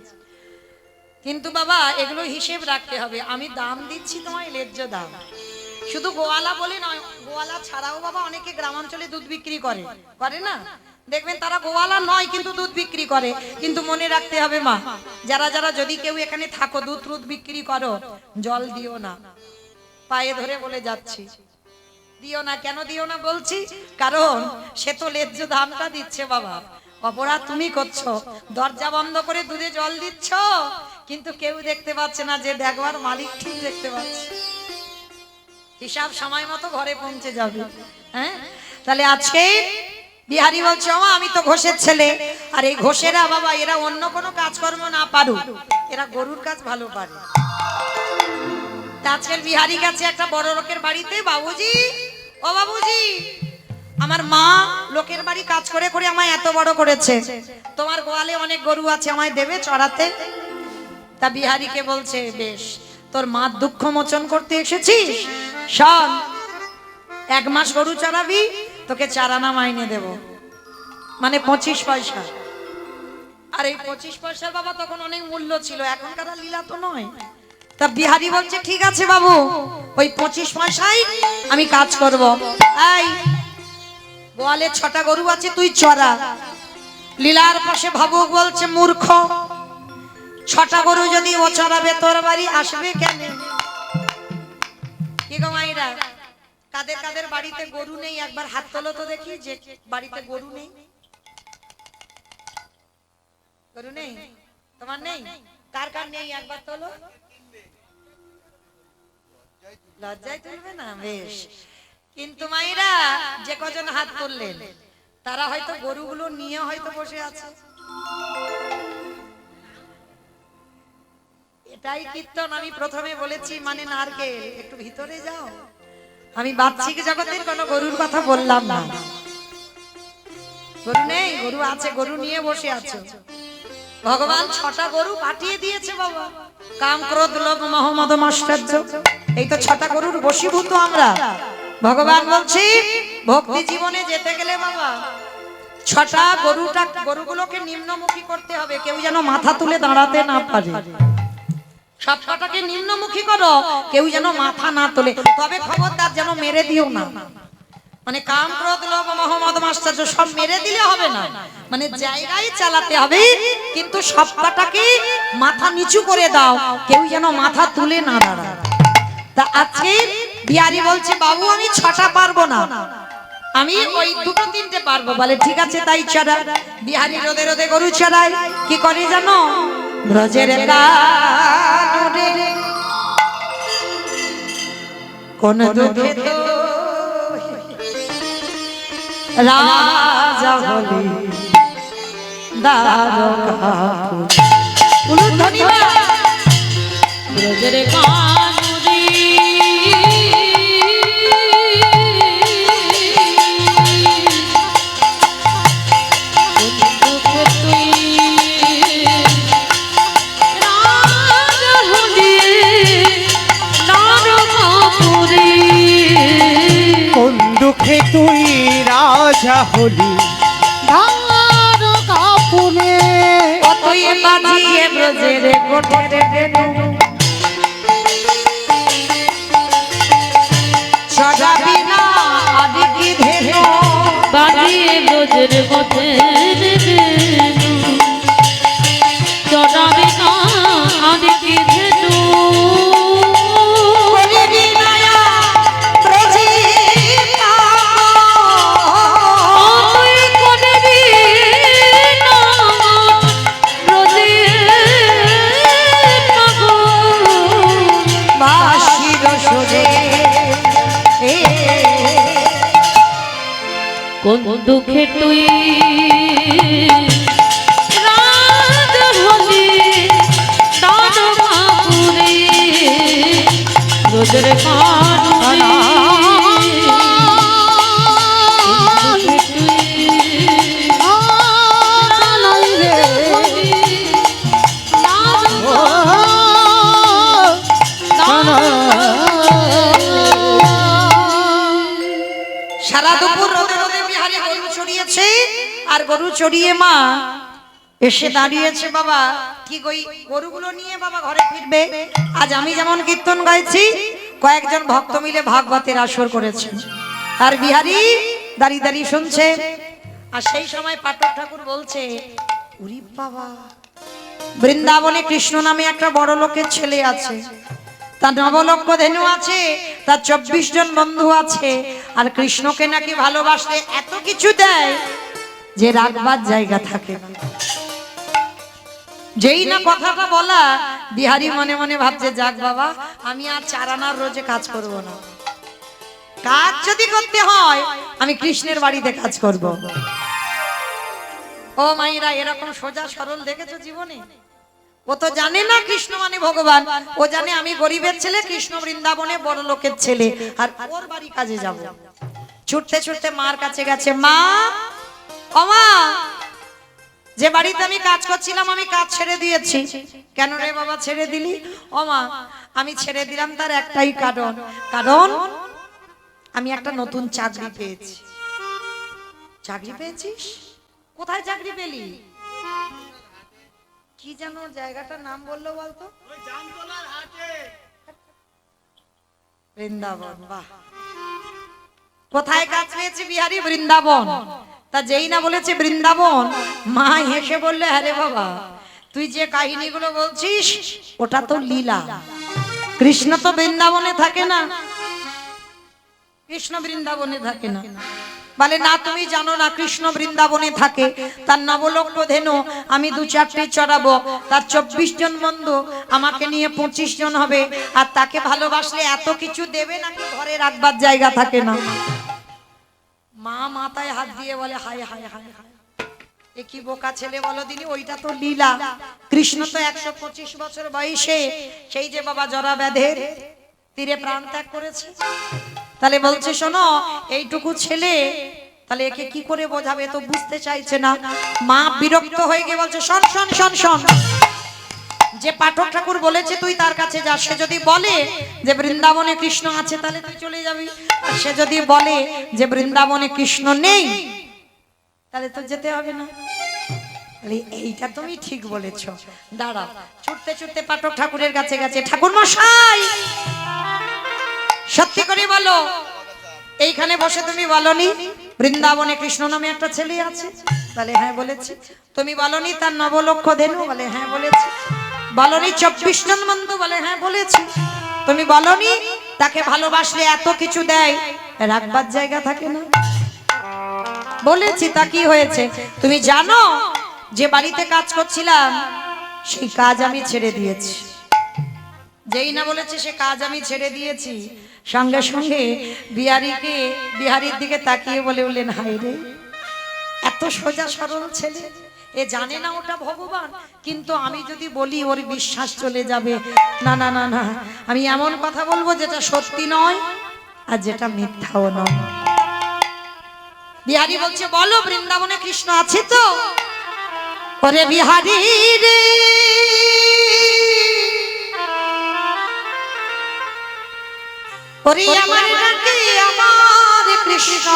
কিন্তু বাবা এগুলো হিসেব রাখতে হবে। আমি দাম দিচ্ছি তোমায় ন্যায্য দাম, শুধু গোয়ালা বলে নয়, গোয়ালা ছাড়াও বাবা অনেকে গ্রামাঞ্চলে দুধ বিক্রি করে, করে না? দেখবেন তারা গোয়ালা নয় কিন্তু দুধ বিক্রি করে। কিন্তু মনে রাখতে হবে মা, যারা যারা যদি কেউ এখানে থাকো দুধ বিক্রি করো, জল দিও না। পায়ে ধরে বলে যাচ্ছি, দিও না। কেন দিও না বলছি? কারণ সে তো ন্যায্য দামটা দিচ্ছে বাবা। অপরাধ তুমি করছো, দরজা বন্ধ করে দুধে জল দিচ্ছ, কিন্তু কেউ দেখতে পাচ্ছে না, যে দেখবার মালিক ঠিক দেখতে পাচ্ছে। হিসাব সময় মতো ঘরে পৌঁছে যাবে। হ্যাঁ, তাহলে আজকে বিহারি বলছে, মা আমি তো ঘোষের ছেলে, আর এই ঘোষেরা বাবা এরা অন্য কোনো কাজকর্ম না পারুক, এরা গরুর কাজ ভালো পারে। আজকের বিহারি কাছে একটা বড় লোকের বাড়িতে, বাবুজি ও বাবুজি, আমার মা লোকের বাড়ি কাজ করে করে আমায় এত বড় করেছে, তোমার গোয়ালে অনেক গরু আছে, আমায় দেবে চড়াতে? তা বিহারিকে বলছে, বেশ, তোর মার দুঃখ মোচন করতে এসেছিস, শোন, 1 মাস গরু চড়াবি, তোকে 4 আনা মাইনে দেব, মানে 25 পয়সা। আর এই 25 পয়সার বাবা তখন অনেক মূল্য ছিল, এখনকার লীলা তো নয়। তা বিহারি বলছে, ঠিক আছে বাবু, ওই 25 পয়সায় আমি কাজ করব। এই গোয়ালে 6টা গরু আছে, তুই চড়া। লীলার পাশে ভাবুক বলছে, মূর্খ, 6টা গরু যদি ও চড়াবে, তোর বাড়ি আসবে কেন? কি গো মাইরা, কাদের কাদের বাড়িতে গরু নেই একবার হাত তোলো তো দেখি, যে বাড়িতে গরু নেই। গরু নেই? তোমার নেই? কার কার নেই একবার তোলো। লজ্জায় তুলবে না? বেশ। কিন্তু মাইরা, যে কজন হাত তুললেন তারা হয়তো গরুগুলো নিয়ে হয়তো বসে আছে। এটাই কীর্তন। আমি প্রথমে বলেছি মানে নারকেল, একটু ভিতরে যাও। আমি বাহ্যিক জগতের কোনো গরুর কথা বললাম না। গরু নেই? গরু আছে, গরু নিয়ে বসে আছে। ভগবান 6টা গরু পাঠিয়ে দিয়েছে বাবা। কাম, ক্রোধ, লোভ, মোহ, মদ, মাশ্চর্য, এই তো 6টা গরুর বশীভূত আমরা। ভগবান বলছি, ভক্তি জীবনে যেতে গেলে বাবা 6টা গরুগুলোকে নিম্নমুখী করতে হবে, কেউ যেন মাথা তুলে দাঁড়াতে না পারে। সব কটাকে নিম্নমুখী করো, কেউ যেন মাথা না তোলে। তবে খবরদার যেন মেরে দিও না। মানে কাম, ক্রোধ, লোভ, মোহ, মদ, মাশ্চর্য সব মেরে দিলে হবে না, মানে জায়গায় চালাতে হবে। কিন্তু সব কটাকে মাথা নিচু করে দাও, কেউ যেন মাথা তুলে না দাঁড়ায়। তা আজকে বিহারি বলছে, বাবু আমি 6টা পারবো না, আমি ওই 2-3টে পারবো। বলে ঠিক আছে, তাই চড়া। বিহারি রোদে রোদে গরু চড়ায়। কি করে জানো? ব্রজের কানুরে কোন দুঃখে তো রাজা হলি দ্বারকাপুর। উলুধ্বনি বা ব্রজের কানুরে কোন দুঃখে তুই রাজা হলি দ্বারকাপুরে। কতই বাজিয়ে ব্রজের কোটের বেনু, চড়াবি না আদিকি ধেনু। বাজিয়ে ব্রজের পথের বেনু, চড়াবে না আদিকে ধেনু। করিবি নয়া ব্রজে তুই করবি না ব্রজের পাগল। বাসির সুরে কোন দুঃখে তুই রাজ হলি দ্বারকাপুরে। ব্রজের কানুরে কোন দুঃখে সারা দুপুর রোদে রোদে বিহারি গরু চড়িয়েছে। আর গরু চড়িয়ে মা এসে দাঁড়িয়েছে বাবা, ঠিক ওই গরুগুলো নিয়ে বাবা ঘরে ফিরবে। আজ আমি যেমন কীর্তন গাইছি, কয়েকজন ভক্ত মিলে ভাগবতের আসর করেছে। আর বিহারি দাঁড়িয়ে দাঁড়িয়ে শুনছে। আর সেই সময় পাঠক ঠাকুর বলছে, উরি বাবা, বৃন্দাবনে কৃষ্ণ নামে একটা বড় লোকের ছেলে আছে, তার নবলক্ষ ধেনু আছে, তার 24 জন বন্ধু আছে, আর কৃষ্ণকে নাকি ভালোবাসলে এত কিছু দেয় যে রাখবার জায়গা থাকে না। যেই না কথাটা বলা, বিহারী মনে মনে ভাবছে, যাক বাবা, আমি আর 4 আনার রোজে কাজ করব না, কাজ যদি করতে হয় আমি কৃষ্ণের বাড়িতে কাজ করব। ও মাইরা, এরকম সোজা সরল দেখেছো জীবনে? ও তো জানে না কৃষ্ণ মানে ভগবান, ও জানে আমি গরিবের ছেলে, কৃষ্ণ বৃন্দাবনে বড় লোকের ছেলে, আর ওর বাড়ি কাজে যাব। ছুটতে ছুটতে মার কাছে গেছে, মা, ও মা, যে বাড়িতে আমি কাজ করছিলাম আমি কাজ ছেড়ে দিয়েছি। কেন রে বাবা ছেড়ে দিলি? ও মা, আমি ছেড়ে দিলাম তার একটাই কারণ, কারণ আমি একটা নতুন চাকরি পেয়েছি। চাকরি পেয়েছিস? কোথায় চাকরি পেলি? কি জানো জায়গাটার নাম বললো বলতো? বৃন্দাবন। বাহ, কোথায় কাজ পেয়েছি বিহারী? বৃন্দাবন। তা যেই না বলেছে বৃন্দাবন, মা হেসে বললে, আরে বাবা, তুই যে কাহিনীগুলো বলছিস ওটা তো লীলা, কৃষ্ণ তো বৃন্দাবনে থাকে না, কৃষ্ণ বৃন্দাবনে থাকে না। বলে, না তুমি জানো না, কৃষ্ণ বৃন্দাবনে থাকে, তার নবলক্ষ ধেনু আমি 2-4টে চড়াবো, তার 24 জন বন্ধু, আমাকে নিয়ে 25 জন হবে, আর তাকে ভালোবাসলে এত কিছু দেবে নাকি ঘরে রাখবার জায়গা থাকে না। মা মাথায় হাত দিয়ে বলে, হায় হায় হায় হায়, এ কি বোকা ছেলে বলো দিনি, ওইটা তো লীলা। কৃষ্ণ তো 125 বছর বয়সে সেই যে বাবা জরা ব্যাধের তীরে প্রাণ ত্যাগ করেছে। তাহলে বলছে, শোনো, এইটুকু ছেলে, তাহলে একে কি করে বোঝাবে? তো বুঝতে চাইছে না। মা বিরক্ত হয়ে গিয়ে বলছে, শোন শোন শোন শোন, যে পাঠক ঠাকুর বলেছে তুই তার কাছে যা, সে যদি বলে যে বৃন্দাবনে কৃষ্ণ আছে তাহলে তুই চলে যাবি, আর সে যদি বলে যে বৃন্দাবনে কৃষ্ণ নেই তাহলে তো যেতে হবে না। এইটা তুমি ঠিক বলেছো, দাঁড়াও। ছুটতে ছুটতে পাঠক ঠাকুরের কাছে গেছে, ঠাকুর মশাই, সত্যি করে বলো, এইখানে বসে তুমি বলনি বৃন্দাবনে কৃষ্ণ নামে একটা ছেলে আছে? বলে, হ্যাঁ বলেছি। তুমি বলনি তার নবলক্ষ ধেনু? বলে, হ্যাঁ বলেছি। বলনি 24 জন বন্ধু? বলে, হ্যাঁ বলেছি। তুমি বলনি তাকে ভালোবাসলে এত কিছু দেয়, রাখবার জায়গা থাকে না? বলেছি। তা কি হয়েছে? তুমি জানো যে বাড়িতে কাজ করছিলাম সেই কাজ আমি ছেড়ে দিয়েছি। যেই না বলেছে সে কাজ আমি ছেড়ে দিয়েছি, সঙ্গে সঙ্গে বিহারীর দিকে তাকিয়ে বলে উঠলেন, হায় রে, এত সোজা সরল ছেলে, এ জানে না ওটা ভগবান, কিন্তু আমি যদি বলি ওর বিশ্বাস চলে যাবে। না না না না, আমি এমন কথা বলবো যেটা সত্যি নয় আর যেটা মিথ্যাও নয়। বিহারী বলছে, বলো বৃন্দাবনে কৃষ্ণ আছে তো? ওরে বিহারী রে, ওরে আমার নাকি আমার কৃষ্ণ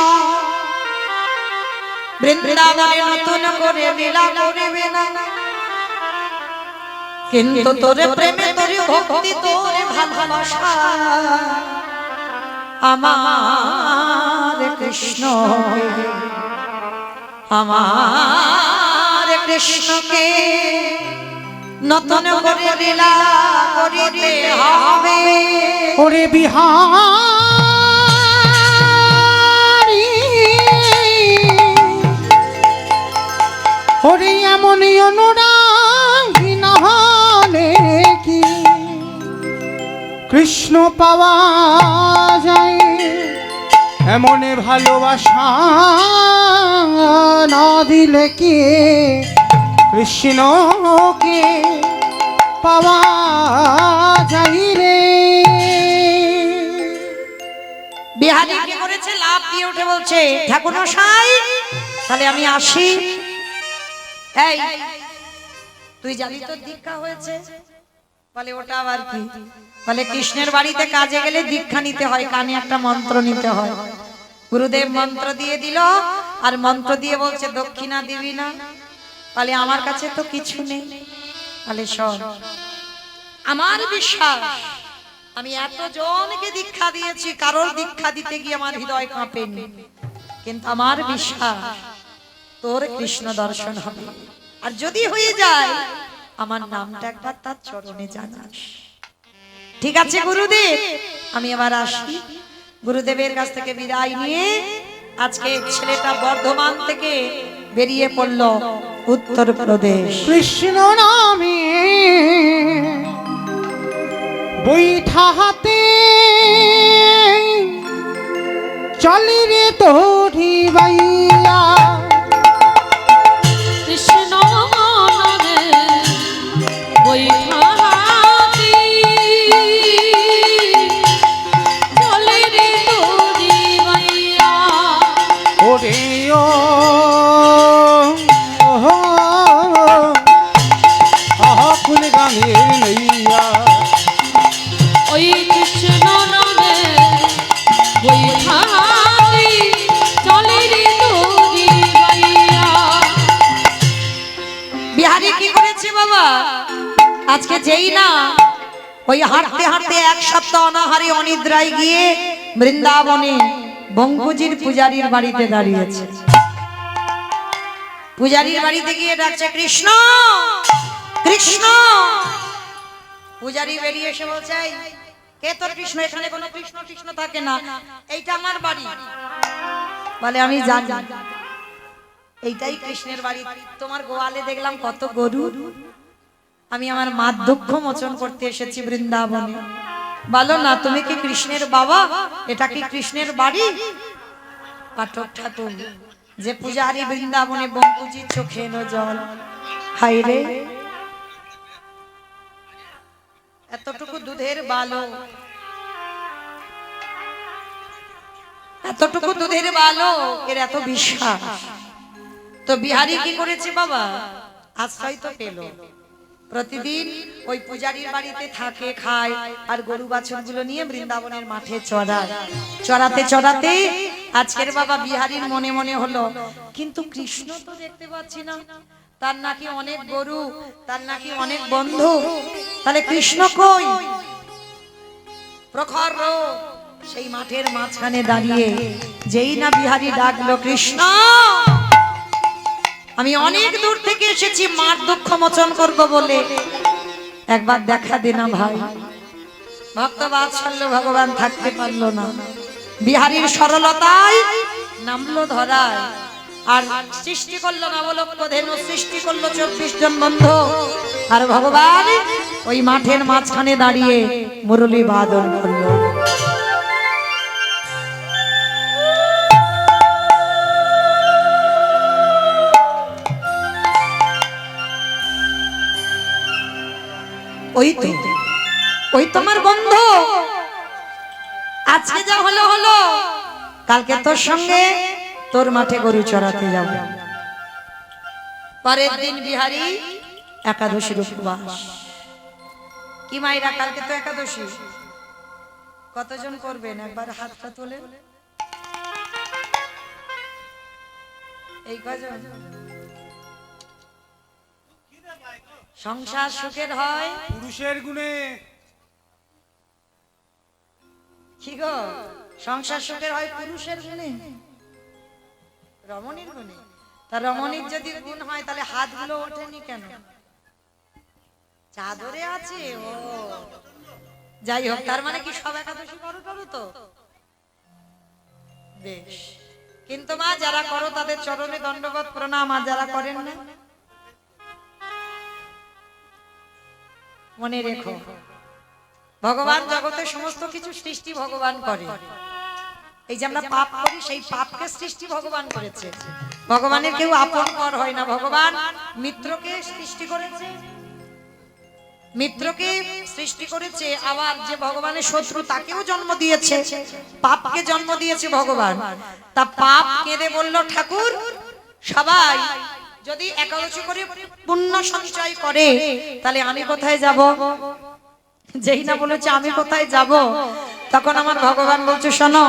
বৃন্দাবনে নতুন করে লীলা করবে না, কিন্তু তোরে প্রেমে তোরে ভক্তি তোরে ভালোবাসা আমার কৃষ্ণ, আমার কৃষ্ণকে নতুন করে লীলা করিতে হবে। ওরে বিহারী, ওরে এমন অনুরাগী না হলে কি কৃষ্ণ পাওয়া যায়? এমন ভালোবাসা না দিলে কি কৃষ্ণকে পাওয়া যায় রে? বিহারী কি করেছে? লাফ দিয়ে উঠে বলছে, ঠাকুর মশাই, তাহলে আমি আসি। এই তুই জানি তোর দীক্ষা হয়েছে? বলে, ওটা আবার কি? বলে, কৃষ্ণের বাড়িতে কাজে গেলে দীক্ষা নিতে হয়, কানে একটা মন্ত্র নিতে হয়। গুরুদেব মন্ত্র দিয়ে দিল, আর মন্ত্র দিয়ে বলছে দক্ষিণা দিবি না। বলে, আমার কাছে তো কিছু নেই। বলে, শোন, আমার বিশ্বাস, আমি এতজনকে দীক্ষা দিয়েছি, কারোর দীক্ষা দিতে গিয়ে আমার হৃদয় কাঁপেনি, কিন্তু আমার বিশ্বাস তোর কৃষ্ণ দর্শন হবে। আর যদি হয়ে যায় আমার নামটা একবার তার চরণে জানাস। ঠিক আছে গুরুদেব, আমি আবার আসি। গুরুদেবের কাছ থেকে বিদায় নিয়ে আজকে ছেলেটা বর্ধমান থেকে বেরিয়ে পড়ল উত্তরপ্রদেশ। কৃষ্ণ নামে বৈঠা হাতে চলি রে তোরি বাইয়া। কৃষ্ণ নামে বৈঠা হাতে চলে রে তোরি বাইয়া। ওরে ও কুল গানের নৈয়া। ওই কৃষ্ণ নামে বৈঠা হাতে চলে রে তোরি বাইয়া। বিহারি কি করেছে বাবা, আজকে যেই না ওই হাঁটতে হাঁটতে এক সপ্তাহ অনাহারে অনিদ্রায় গিয়ে বৃন্দাবনে বঙ্কুজির পূজারীর বাড়িতে দাঁড়িয়েছে। পূজারীর বাড়িতে গিয়ে ডাকছে কৃষ্ণ কৃষ্ণ। পূজারী বেরিয়ে এসে বলছে, "এই, কে তোর কৃষ্ণ? এখানে কোনো কৃষ্ণ কৃষ্ণ থাকে না, এইটা আমার বাড়ি।" বলে, "আমি জানি, এইটাই কৃষ্ণের বাড়ি। তোমার গোয়ালে দেখলাম কত গরু, আমি আমার মার দুঃখ মোচন করতে এসেছি বৃন্দাবনে। বলো না, তুমি কি কৃষ্ণের বাবা? এটা কি কৃষ্ণের বাড়ি?" পাঠক ঠাকুর যে পূজারী বৃন্দাবনে বঙ্কুজির চোখে এলো জল। হাই রে, এতটুকু দুধের বালক, এতটুকু দুধের বালক, এর এত বিশ্বাস। তো বিহারি কি করেছে বাবা, আশ্রয় তো পেল। প্রতিদিন ওই পূজারীর বাড়িতে থাকে, খায়, আর গরু বাছুর গুলো নিয়ে বৃন্দাবনের মাঠে চড়ায়। চড়াতে চড়াতে আজকের বাবা বিহারীর মনে মনে হলো, কিন্তু কৃষ্ণ তো দেখতে পাচ্ছি না। তার নাকি অনেক গরু, তার নাকি অনেক বন্ধু, তাহলে কৃষ্ণ কই? প্রখর রোদ, সেই মাঠের মাঝখানে দাঁড়িয়ে যেই না বিহারী ডাকলো, কৃষ্ণ আমি অনেক দূর থেকে এসেছি মার দুঃখ মোচন করবো বলে, একবার দেখা দে না ভাই। ভক্ত বাৎসল্য ভগবান থাকতে পারলো না, বিহারীর সরলতায় নামলো ধরায়। আর সৃষ্টি করলো নবলক্ষ ধেনু, সৃষ্টি করলো 24 জন বন্ধু। আর ভগবান ওই মাঠের মাঝখানে দাঁড়িয়ে মুরলী বাদন করলো। ওই তোমার বন্ধু, আজকে যা হলো হলো, কালকে তোর সঙ্গে তোর মাঠে গরু চড়াতে যাব। পরের দিন বিহারী একাদশীর উপবাস। কি মাইরা, কালকে তো একাদশী, কতজন করবেন একবার হাতটা তোলে? এই কজন? সংসার সুখের হয় পুরুষের গুণে। কি গো, সংসার সুখের হয় পুরুষের গুণে, রমণীর গুণে? তা রমণীর যদি গুণ হয় তাহলে হাতগুলো ওঠেনি কেন? চাদরে আছে। ও যাই হোক, তার মানে কি সব একাদশী করো করো তো বেশ, কিন্তু মা যারা করো তাদের চরণে দণ্ডবত প্রণাম, আর যারা করেন না মনে রেখো, ভগবান জগতের সমস্ত কিছু সৃষ্টি ভগবান করে। এই যে আমরা পাপ করি, সেই পাপকে সৃষ্টি ভগবান করেছে। ভগবানের কেউ আপন পর হয় না। ভগবান মিত্রকে সৃষ্টি করেছে, মিত্রকে সৃষ্টি করেছে, আবার যে ভগবানের শত্রু তাকেও জন্ম দিয়েছে, পাপকে জন্ম দিয়েছে ভগবান। তা পাপ কেঁদে বলল, ঠাকুর সবাই যদি একাদশী করে পুণ্য সঞ্চয় করে তাহলে আমি কোথায় যাব? যেই না বলেছে আমি কোথায় যাব, তখন আমার ভগবান বলছে, শোনো,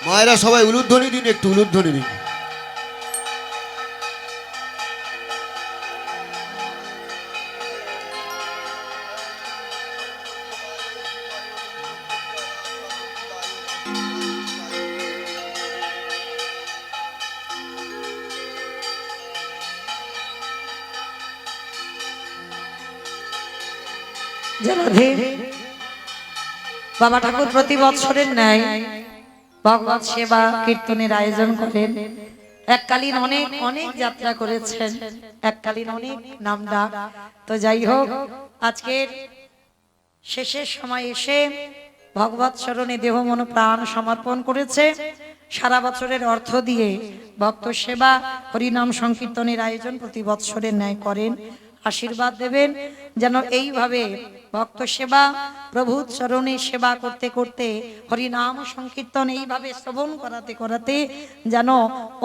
মায়েরা সবাই উলুধ্বনি দিন, একটু উলুধ্বনি দিন। রাধে। বাবা ঠাকুর প্রতি বৎসরের ন্যায় ভগবত সেবা কীর্তনের আয়োজন করেন। এককালীন অনেক অনেক যাত্রা করেছেন, এককালীন অনেক নাম ডাক। তো যাই হোক, আজকের শেষের সময় এসে ভগবত চরণে দেহ মন প্রাণ সমর্পণ করেছে। সারা বছরের অর্থ দিয়ে ভক্ত সেবা হরিনাম সংকীর্তনের আয়োজন প্রতি বৎসরের ন্যায় করেন। আশীর্বাদ দেবেন যেন এইভাবে ভক্ত সেবা প্রভু চরণে সেবা করতে করতে হরিনাম সংকীর্তন এইভাবে শ্রবণ করাতে করাতে যেন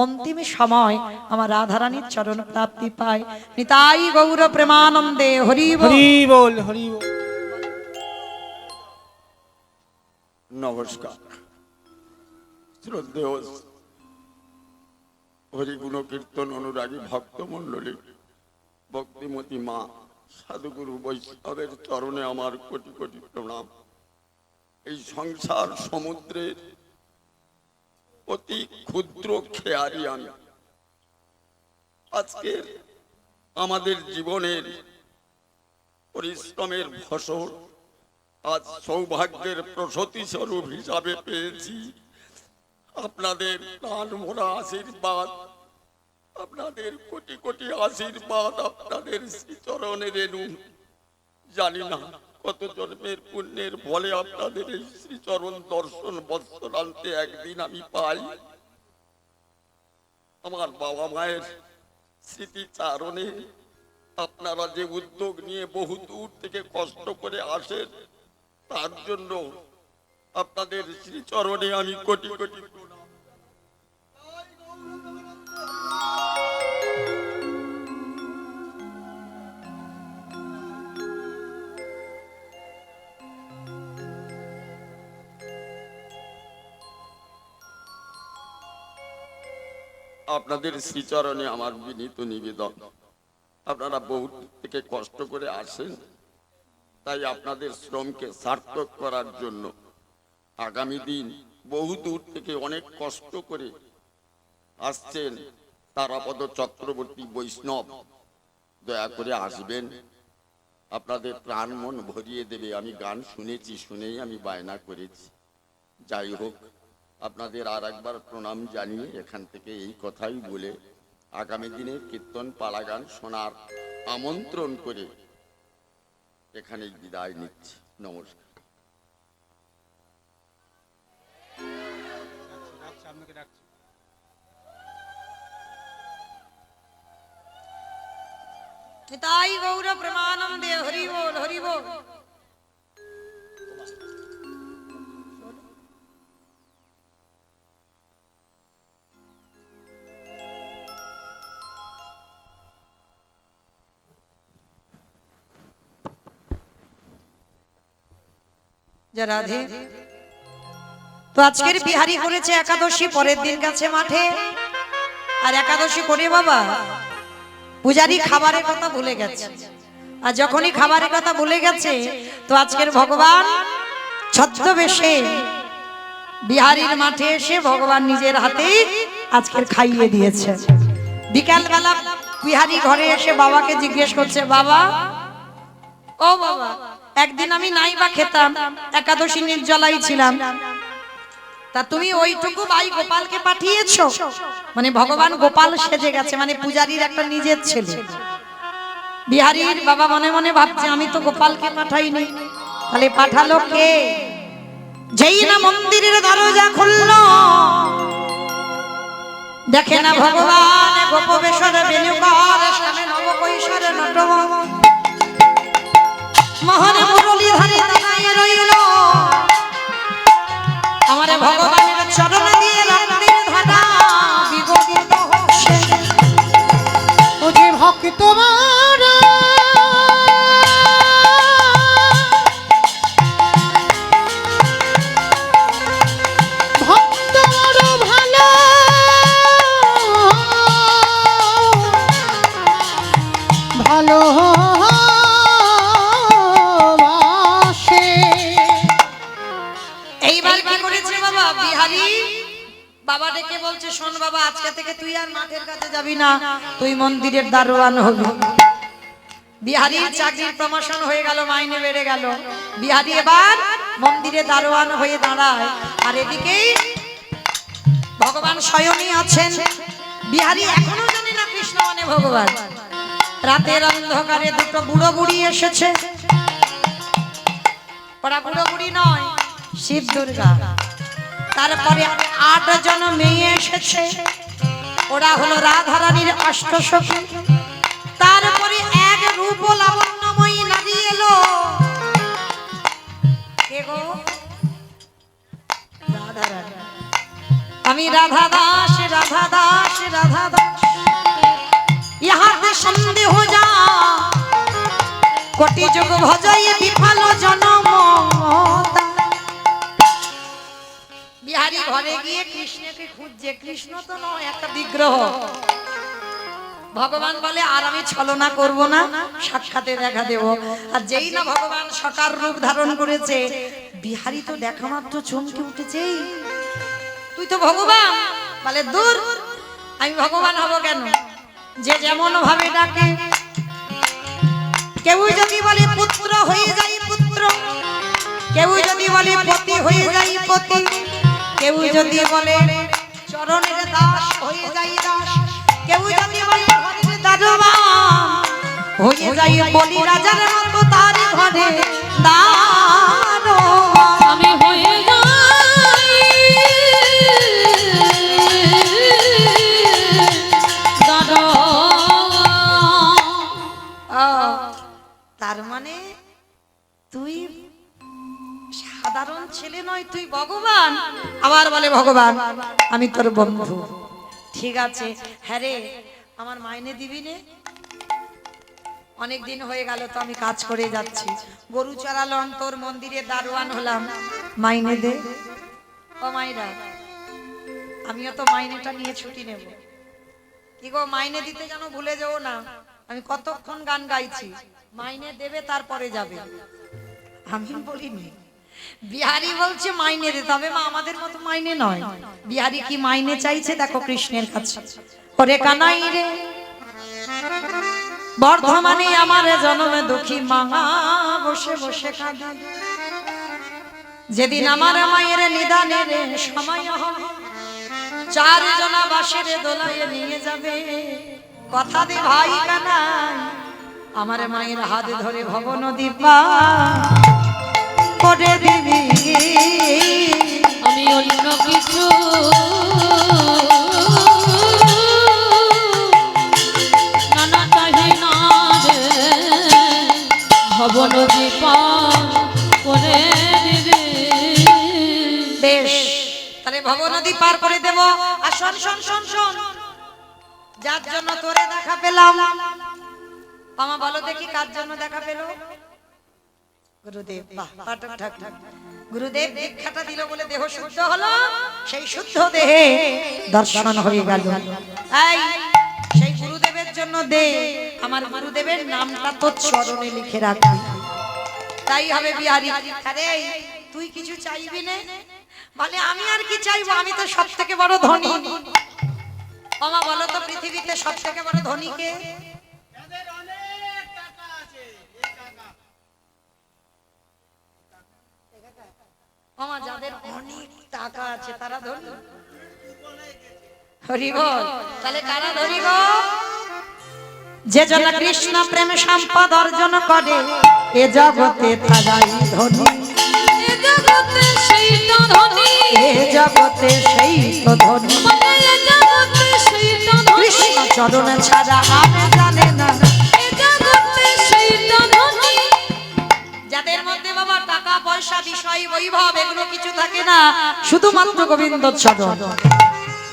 অন্তিম সময় আমার রাধারানীর চরণ প্রাপ্তি পায়। নিতাই গৌর প্রেমানন্দে হরি বল। হরি বল, হরি বল। নমস্কার। শ্রদ্ধেয় হরিগুণ কীর্তন অনুরাগী ভক্ত মন্ডলী, ভক্তিমতী মা, সাধুগুরু বৈষ্ণবের চরণে আমার কোটি কোটি প্রণাম। এই সংসার সমুদ্রের অতি ক্ষুদ্র খেয়ারি আমি। আজকের আমাদের জীবনের পরিশ্রমের ফসল আজ সৌভাগ্যের প্রসূতি স্বরূপ হিসাবে পেয়েছি আপনাদের প্রাণ ভরা আশীর্বাদ, আপনাদের কোটি কোটি আশীর্বাদ, আপনাদের শ্রীচরণের রেণু। জানি না কত জন্মের পুণ্যের ফলে আপনাদের এই শ্রীচরণ দর্শন বৎসরান্তে একদিন আমি পাই। আমার বাবা মায়ের স্মৃতিচারণে আপনারা যে উদ্যোগ নিয়ে বহু দূর থেকে কষ্ট করে আসেন, তার জন্য আপনাদের শ্রীচরণে আমি কোটি কোটি প্রণাম। আপনাদের শ্রীচরণে আমার বিনীত নিবেদন, আপনারা বহু থেকে কষ্ট করে আসেন, তাই আপনাদের শ্রমকে সার্থক করার জন্য আগামী দিন বহু দূর থেকে অনেক কষ্ট করে আসছেন তারাপদ চক্রবর্তী বৈষ্ণব, দয়া করে আসবেন, আপনাদের প্রাণ মন ভরিয়ে দেবে। আমি গান শুনেছি, শুনেই আমি বায়না করেছি। যাই হোক, আপনাদের আর একবার প্রণাম জানিয়ে এখান থেকে এই কথাই বলে আগামী দিনে কীর্তন পালা গান শোনার আমন্ত্রণ করে এখানেই বিদায় নিচ্ছি। নমস্কার। নিতাই গৌর প্রেমানন্দে হরি বল, হরি বল। রাধে। তো আজকের বিহারি করেছে একাদশী, পরের দিন গেছে মাঠে। আর একাদশী করে বাবা পূজারি খাবারের কথা ভুলে গেছে। আর যখনই খাবারের কথা ভুলে গেছে, তো আজকের ভগবান ছদ্মবেশে বিহারীর মাঠে এসে ভগবান নিজের হাতেই আজকের খাইয়ে দিয়েছে। বিকাল বেলা বিহারি ঘরে এসে বাবাকে জিজ্ঞেস করছে, বাবা ও বাবা, একদিন আমি নাই বা খেতাম, একাদশী নির্জলাই ছিলাম, তা তুমি ওইটুকু ভাই গোপালকে পাঠিয়েছো? মানে ভগবান গোপাল সেজে গেছে, মানে পূজারীর একটা নিজের ছেলে। বিহারীর বাবা মনে মনে ভাবছে, আমি তো গোপালকে পাঠাইনি, তাহলে পাঠালো কে? যেই না মন্দিরের দরজা খুললো, দেখে না ভগবান গোপবেশর বেণুকর সামনে নবকৈশোর নটবর মহরে মুরলী ধারে দাঁড়িয়ে রইল। আমারে ভগবানের চরণ দিয়ে রক্তের ধারা বিগলিত হচ্ছে। ওরে ভক্ত মারা ভক্ত আরো ভালো ভালো বাবা ডেকে বলছে, শোন বাবা, আজকে থেকে তুই আর মাঠের কাছে যাবি না, তুই মন্দিরের দারোয়ান হবি। বিহারীর চাকরির প্রমোশন হয়ে গেল, মাইনে বেড়ে গেল। বিহারী এবার মন্দিরে দারোয়ান হয়ে দাঁড়ায়, আর এদিকেই ভগবান স্বয়ংই আছেন। বিহারী এখনো জানে না কৃষ্ণ মানে ভগবান। রাতের অন্ধকারে দুটো বুড়ো বুড়ি এসেছে। ওরা বুড়ো বুড়ি নয়, শিব দুর্গা। তারপরে 8 জন মেয়ে এসেছে, ওরা হলো রাধারানীর অষ্টসখী। তারপরে এক রূপ লাবণ্যময়ী নারী এলো। কে গো? রাধারানী। আমি রাধা দাস, রাধা দাস, রাধা দাস, ইহাতে সন্দেহ যা, কোটি যুগ ভজাই বিফল জনম। বিহারী ঘরে গিয়ে কৃষ্ণকে খুঁজছে, কৃষ্ণ তো নয়, একটা বিগ্রহ। ভগবান বলে আর আমি ছলনা করব না, সাক্ষাতে দেখা দেব। আর যেই না ভগবান সকার রূপ ধারণ করেছে, বিহারী তো দেখা মাত্র চমকে উঠেছে, তুই তো ভগবান। বলে দূর, আমি ভগবান হব কেন? যে যেমন ভাবে ডাকে। কেউ যদি বলে পুত্র হয়ে যাই পুত্র, কেউ যদি বলে পতি হয়ে যাই পতি, কেউ যদি বলে চরণের দাস হয়ে যাই দাস, কেউ যদি বলে ঘরের দারোয়ান হয়ে যাই বলি রাজার মতো তার ঘরে দারোয়ান। আমি হয়ে যাই তার মানে তুই সাধারণ ছেলে নয়, তুই ভগবান। আবার বলে ভগবান আমি তোর বন্ধু। ঠিক আছে, হ্যাঁ রে, আমার মাইনে দিবি নে? অনেক দিন হয়ে গেল তো আমি কাজ করে যাচ্ছি, গরু চড়ালাম, তোর মন্দিরে দারোয়ান হলাম, মাইনে দে। ও মাইরা, আমিও তো মাইনেটা নিয়ে ছুটি নেব। কি গো, মাইনে দিতে যেন ভুলে যাও না। আমি কতক্ষণ গান গাইছি, মাইনে দেবে তারপরে যাবে। আমি বলিনি। বিহারী বলছে মাইনে দে, তবে মা আমাদের মতো মাইনে নয়। বিহারী কি মাইনে চাইছে দেখো কৃষ্ণের কাছে। ওরে কানাই রে, বর্ধমানে আমার জন্মে দুঃখী মাঙা বসে বসে কাঁদে। যেদিন আমার মায়ের নিদানের সময় হবে, 4 জনা বাঁশের দোলায় নিয়ে যাবে। কথা দে ভাই কানাই, আমার মায়ের হাত ধরে ভব নদী পার করে দিবি। আমি অন্য কিছু নানা চাহি না রে, ভব নদী পার করে দিবি। বেশ, তাহলে ভব নদী পার করে দেব। আর শোন শোন শোন শোন, যার জন্য তোরে দেখা পেলাম, মামা বলো দেখি কার জন্য দেখা পেল? গুরুদেব। বাহ, পাঠক ঠাকুর। গুরুদেব দীক্ষাটা দিল বলে দেহ শুদ্ধ হলো, সেই শুদ্ধ দেহে দর্শন হয়ে গেল। এই সেই গুরুদেবের জন্য দে, আমার গুরুদেবের নামটা তোর চরণে লিখে রাখবি। তাই হবে বিহারী। আরে তুই কিছু চাইবি না? বলে আমি আর কি চাইবো, আমি তো সব থেকে বড় ধনী। মামা বলো তো পৃথিবীতে সব থেকে বড় ধনী কে? মামা যাদের অনেক টাকা আছে তারা ধনী। হরি বল। তাহলে কারা ধনী গো? যে জন কৃষ্ণ প্রেম সম্পদ অর্জন করে, এ জগতে তারাই ধনী। এ জগতে সেই তো ধনী, এ জগতে সেই তো ধনী। এ জগতে সেই তো ধনী, কৃষ্ণ চরণ ছাড়া আর জানে না। এ জগতে সেই তো ধনী। যাদের মধ্যে বাবা টাকা পয়সা বিষয় বৈভব এগুলো কিছু থাকে না, শুধুমাত্র গোবিন্দ চরণ,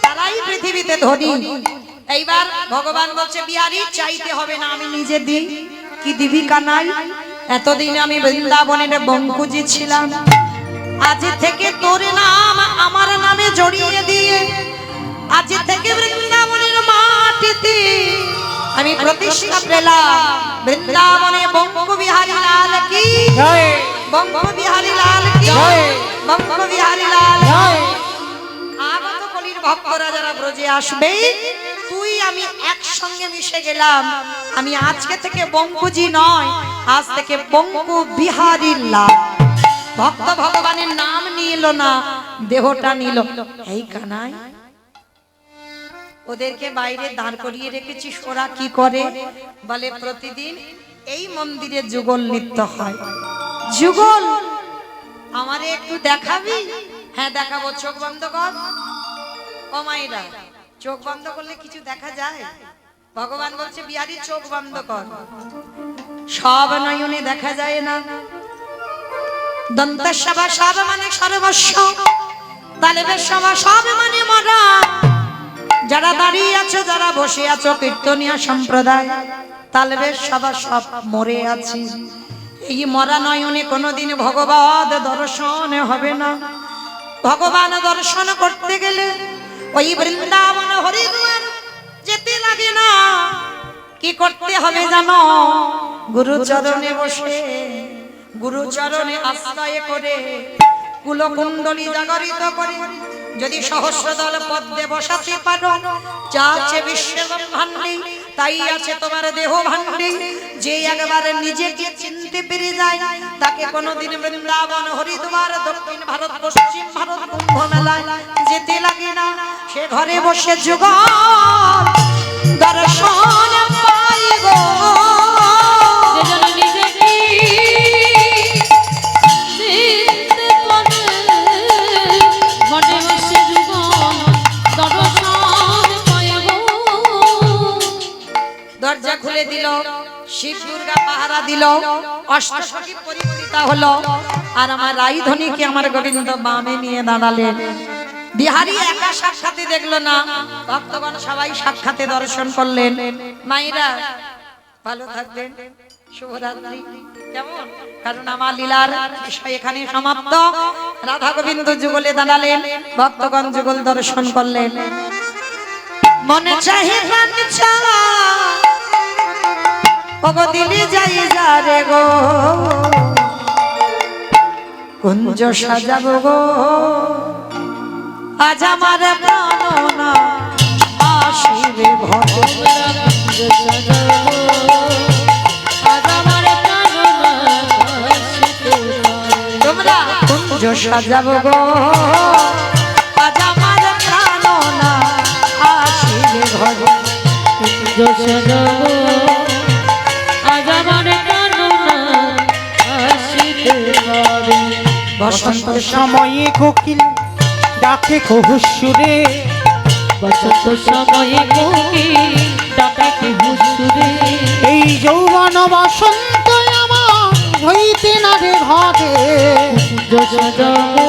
তারাই পৃথিবীতে ধনী। এইবার ভগবান বলছে বিহারী চাইতে হবে না, আমি নিজে দিই। কি দিবি কানাই? এতদিন আমি বৃন্দাবনের বঙ্কুজি ছিলাম, আজ থেকে তোর নাম আমার নামে জড়িয়ে দিয়ে, আজ থেকে বৃন্দাবনের মাটিতে আমি প্রতিষ্ঠা পেলাম। বৃন্দাবনে বঙ্ক বিহারী লাল কি জয়, বঙ্ক বিহারী লাল কি জয়, বঙ্ক বিহারী লাল। জয়। আগত কলির ভক্তরা যারা ব্রজে আসবে তুই আমি একসঙ্গে মিশে গেলাম। আমি আজকে থেকে বঙ্কুজি নয়, আজ থেকে বঙ্কু বিহারী লাল। ভক্ত ভগবানের নাম নিল না, দেহটা নিল। এই কানাই, ওদেরকে বাইরে দাঁড় করিয়ে রেখেছিস, ওরা কি করে? বলে প্রতিদিন এই মন্দিরে যুগল নৃত্য হয়। যুগল আমারে একটু দেখাবি? হ্যাঁ দেখাবো, চোখ বন্ধ কর। ও মাইরা, চোখ বন্ধ করলে কিছু দেখা যায়? ভগবান বলছে বিহারী চোখ বন্ধ কর। সব নয়নে দেখা যায় না। দন্তস্ববা সব মানে সর্বস্ব, তালেবের সভা সব মানে মরা। যারা দাঁড়িয়ে আছো, যারা বসে আছো, কীর্তনিয়া সম্প্রদায়, তালেবের সভা সব মরে আছে। এই মরা নয়নে কোনোদিন ভগবত দর্শন হবে না। ভগবান দর্শন করতে গেলে ওই বৃন্দাবন হরিদ্বার যেতে লাগে না। কি করতে হবে জানো? গুরুচরণে বসে, গুরুচরণে আশ্রয় করে, কুলকুণ্ডলী জাগরিত করে যদি সহস্রদল পদ্মে বসাতে পারো, যা আছে বিশ্ব ব্রহ্মাণ্ডে তাই আছে তোমার দেহ ভাণ্ডে। যে একবার নিজেকে চিনতে পেরে যায়, তাকে কোনোদিন বৃন্দাবন হরিদ্বার দক্ষিণ ভারত পশ্চিম ভারত কুম্ভ মেলায় যেতে লাগে না। সে ঘরে বসে যুগল দর্শন পাইব। যেজন নিজেকে চিনতে পারে, ঘটে বসে যুগল দর্শন পাইব। দরজা খুলে দিল, শিব দুর্গা পাহারা দিল, অষ্টসখী পরিবর্তিতা হলো, আর আমার রাইধনীকে আমার গোবিন্দ বামে নিয়ে দাঁড়ালেন। বিহারী একা সাক্ষাতে দেখলো না, ভক্তগণ সবাই সাক্ষাতে দর্শন করলেন। মাইরা ভালো থাকবেন, শুভরাত্রি। কেমন? কারণ আমার লীলার বিষয় এখানে সমাপ্ত। রাধা গোবিন্দ যুগলে দাঁড়ালেন, ভক্তগণ যুগল দর্শন করলেন। মনে চাহে প্রাণ চাওয়া, ওগো দিলে যাই যা রে গো, কুঞ্জ সাজাবো গো, আজ আমার প্রাণনা আসিবে ভবে। তোমরা কুঞ্জ সাজাবো গো, আজ আমার প্রাণনা আসিবে ভবে। বসন্ত সময়ে কোকিল ডাকে কহুসুরে, বসন্ত সময়ে কোকিল ডাকে কহুসুরে। এই যৌবন বসন্ত আমার হইতে না রে ঘরে। কুঞ্জ সাজাবো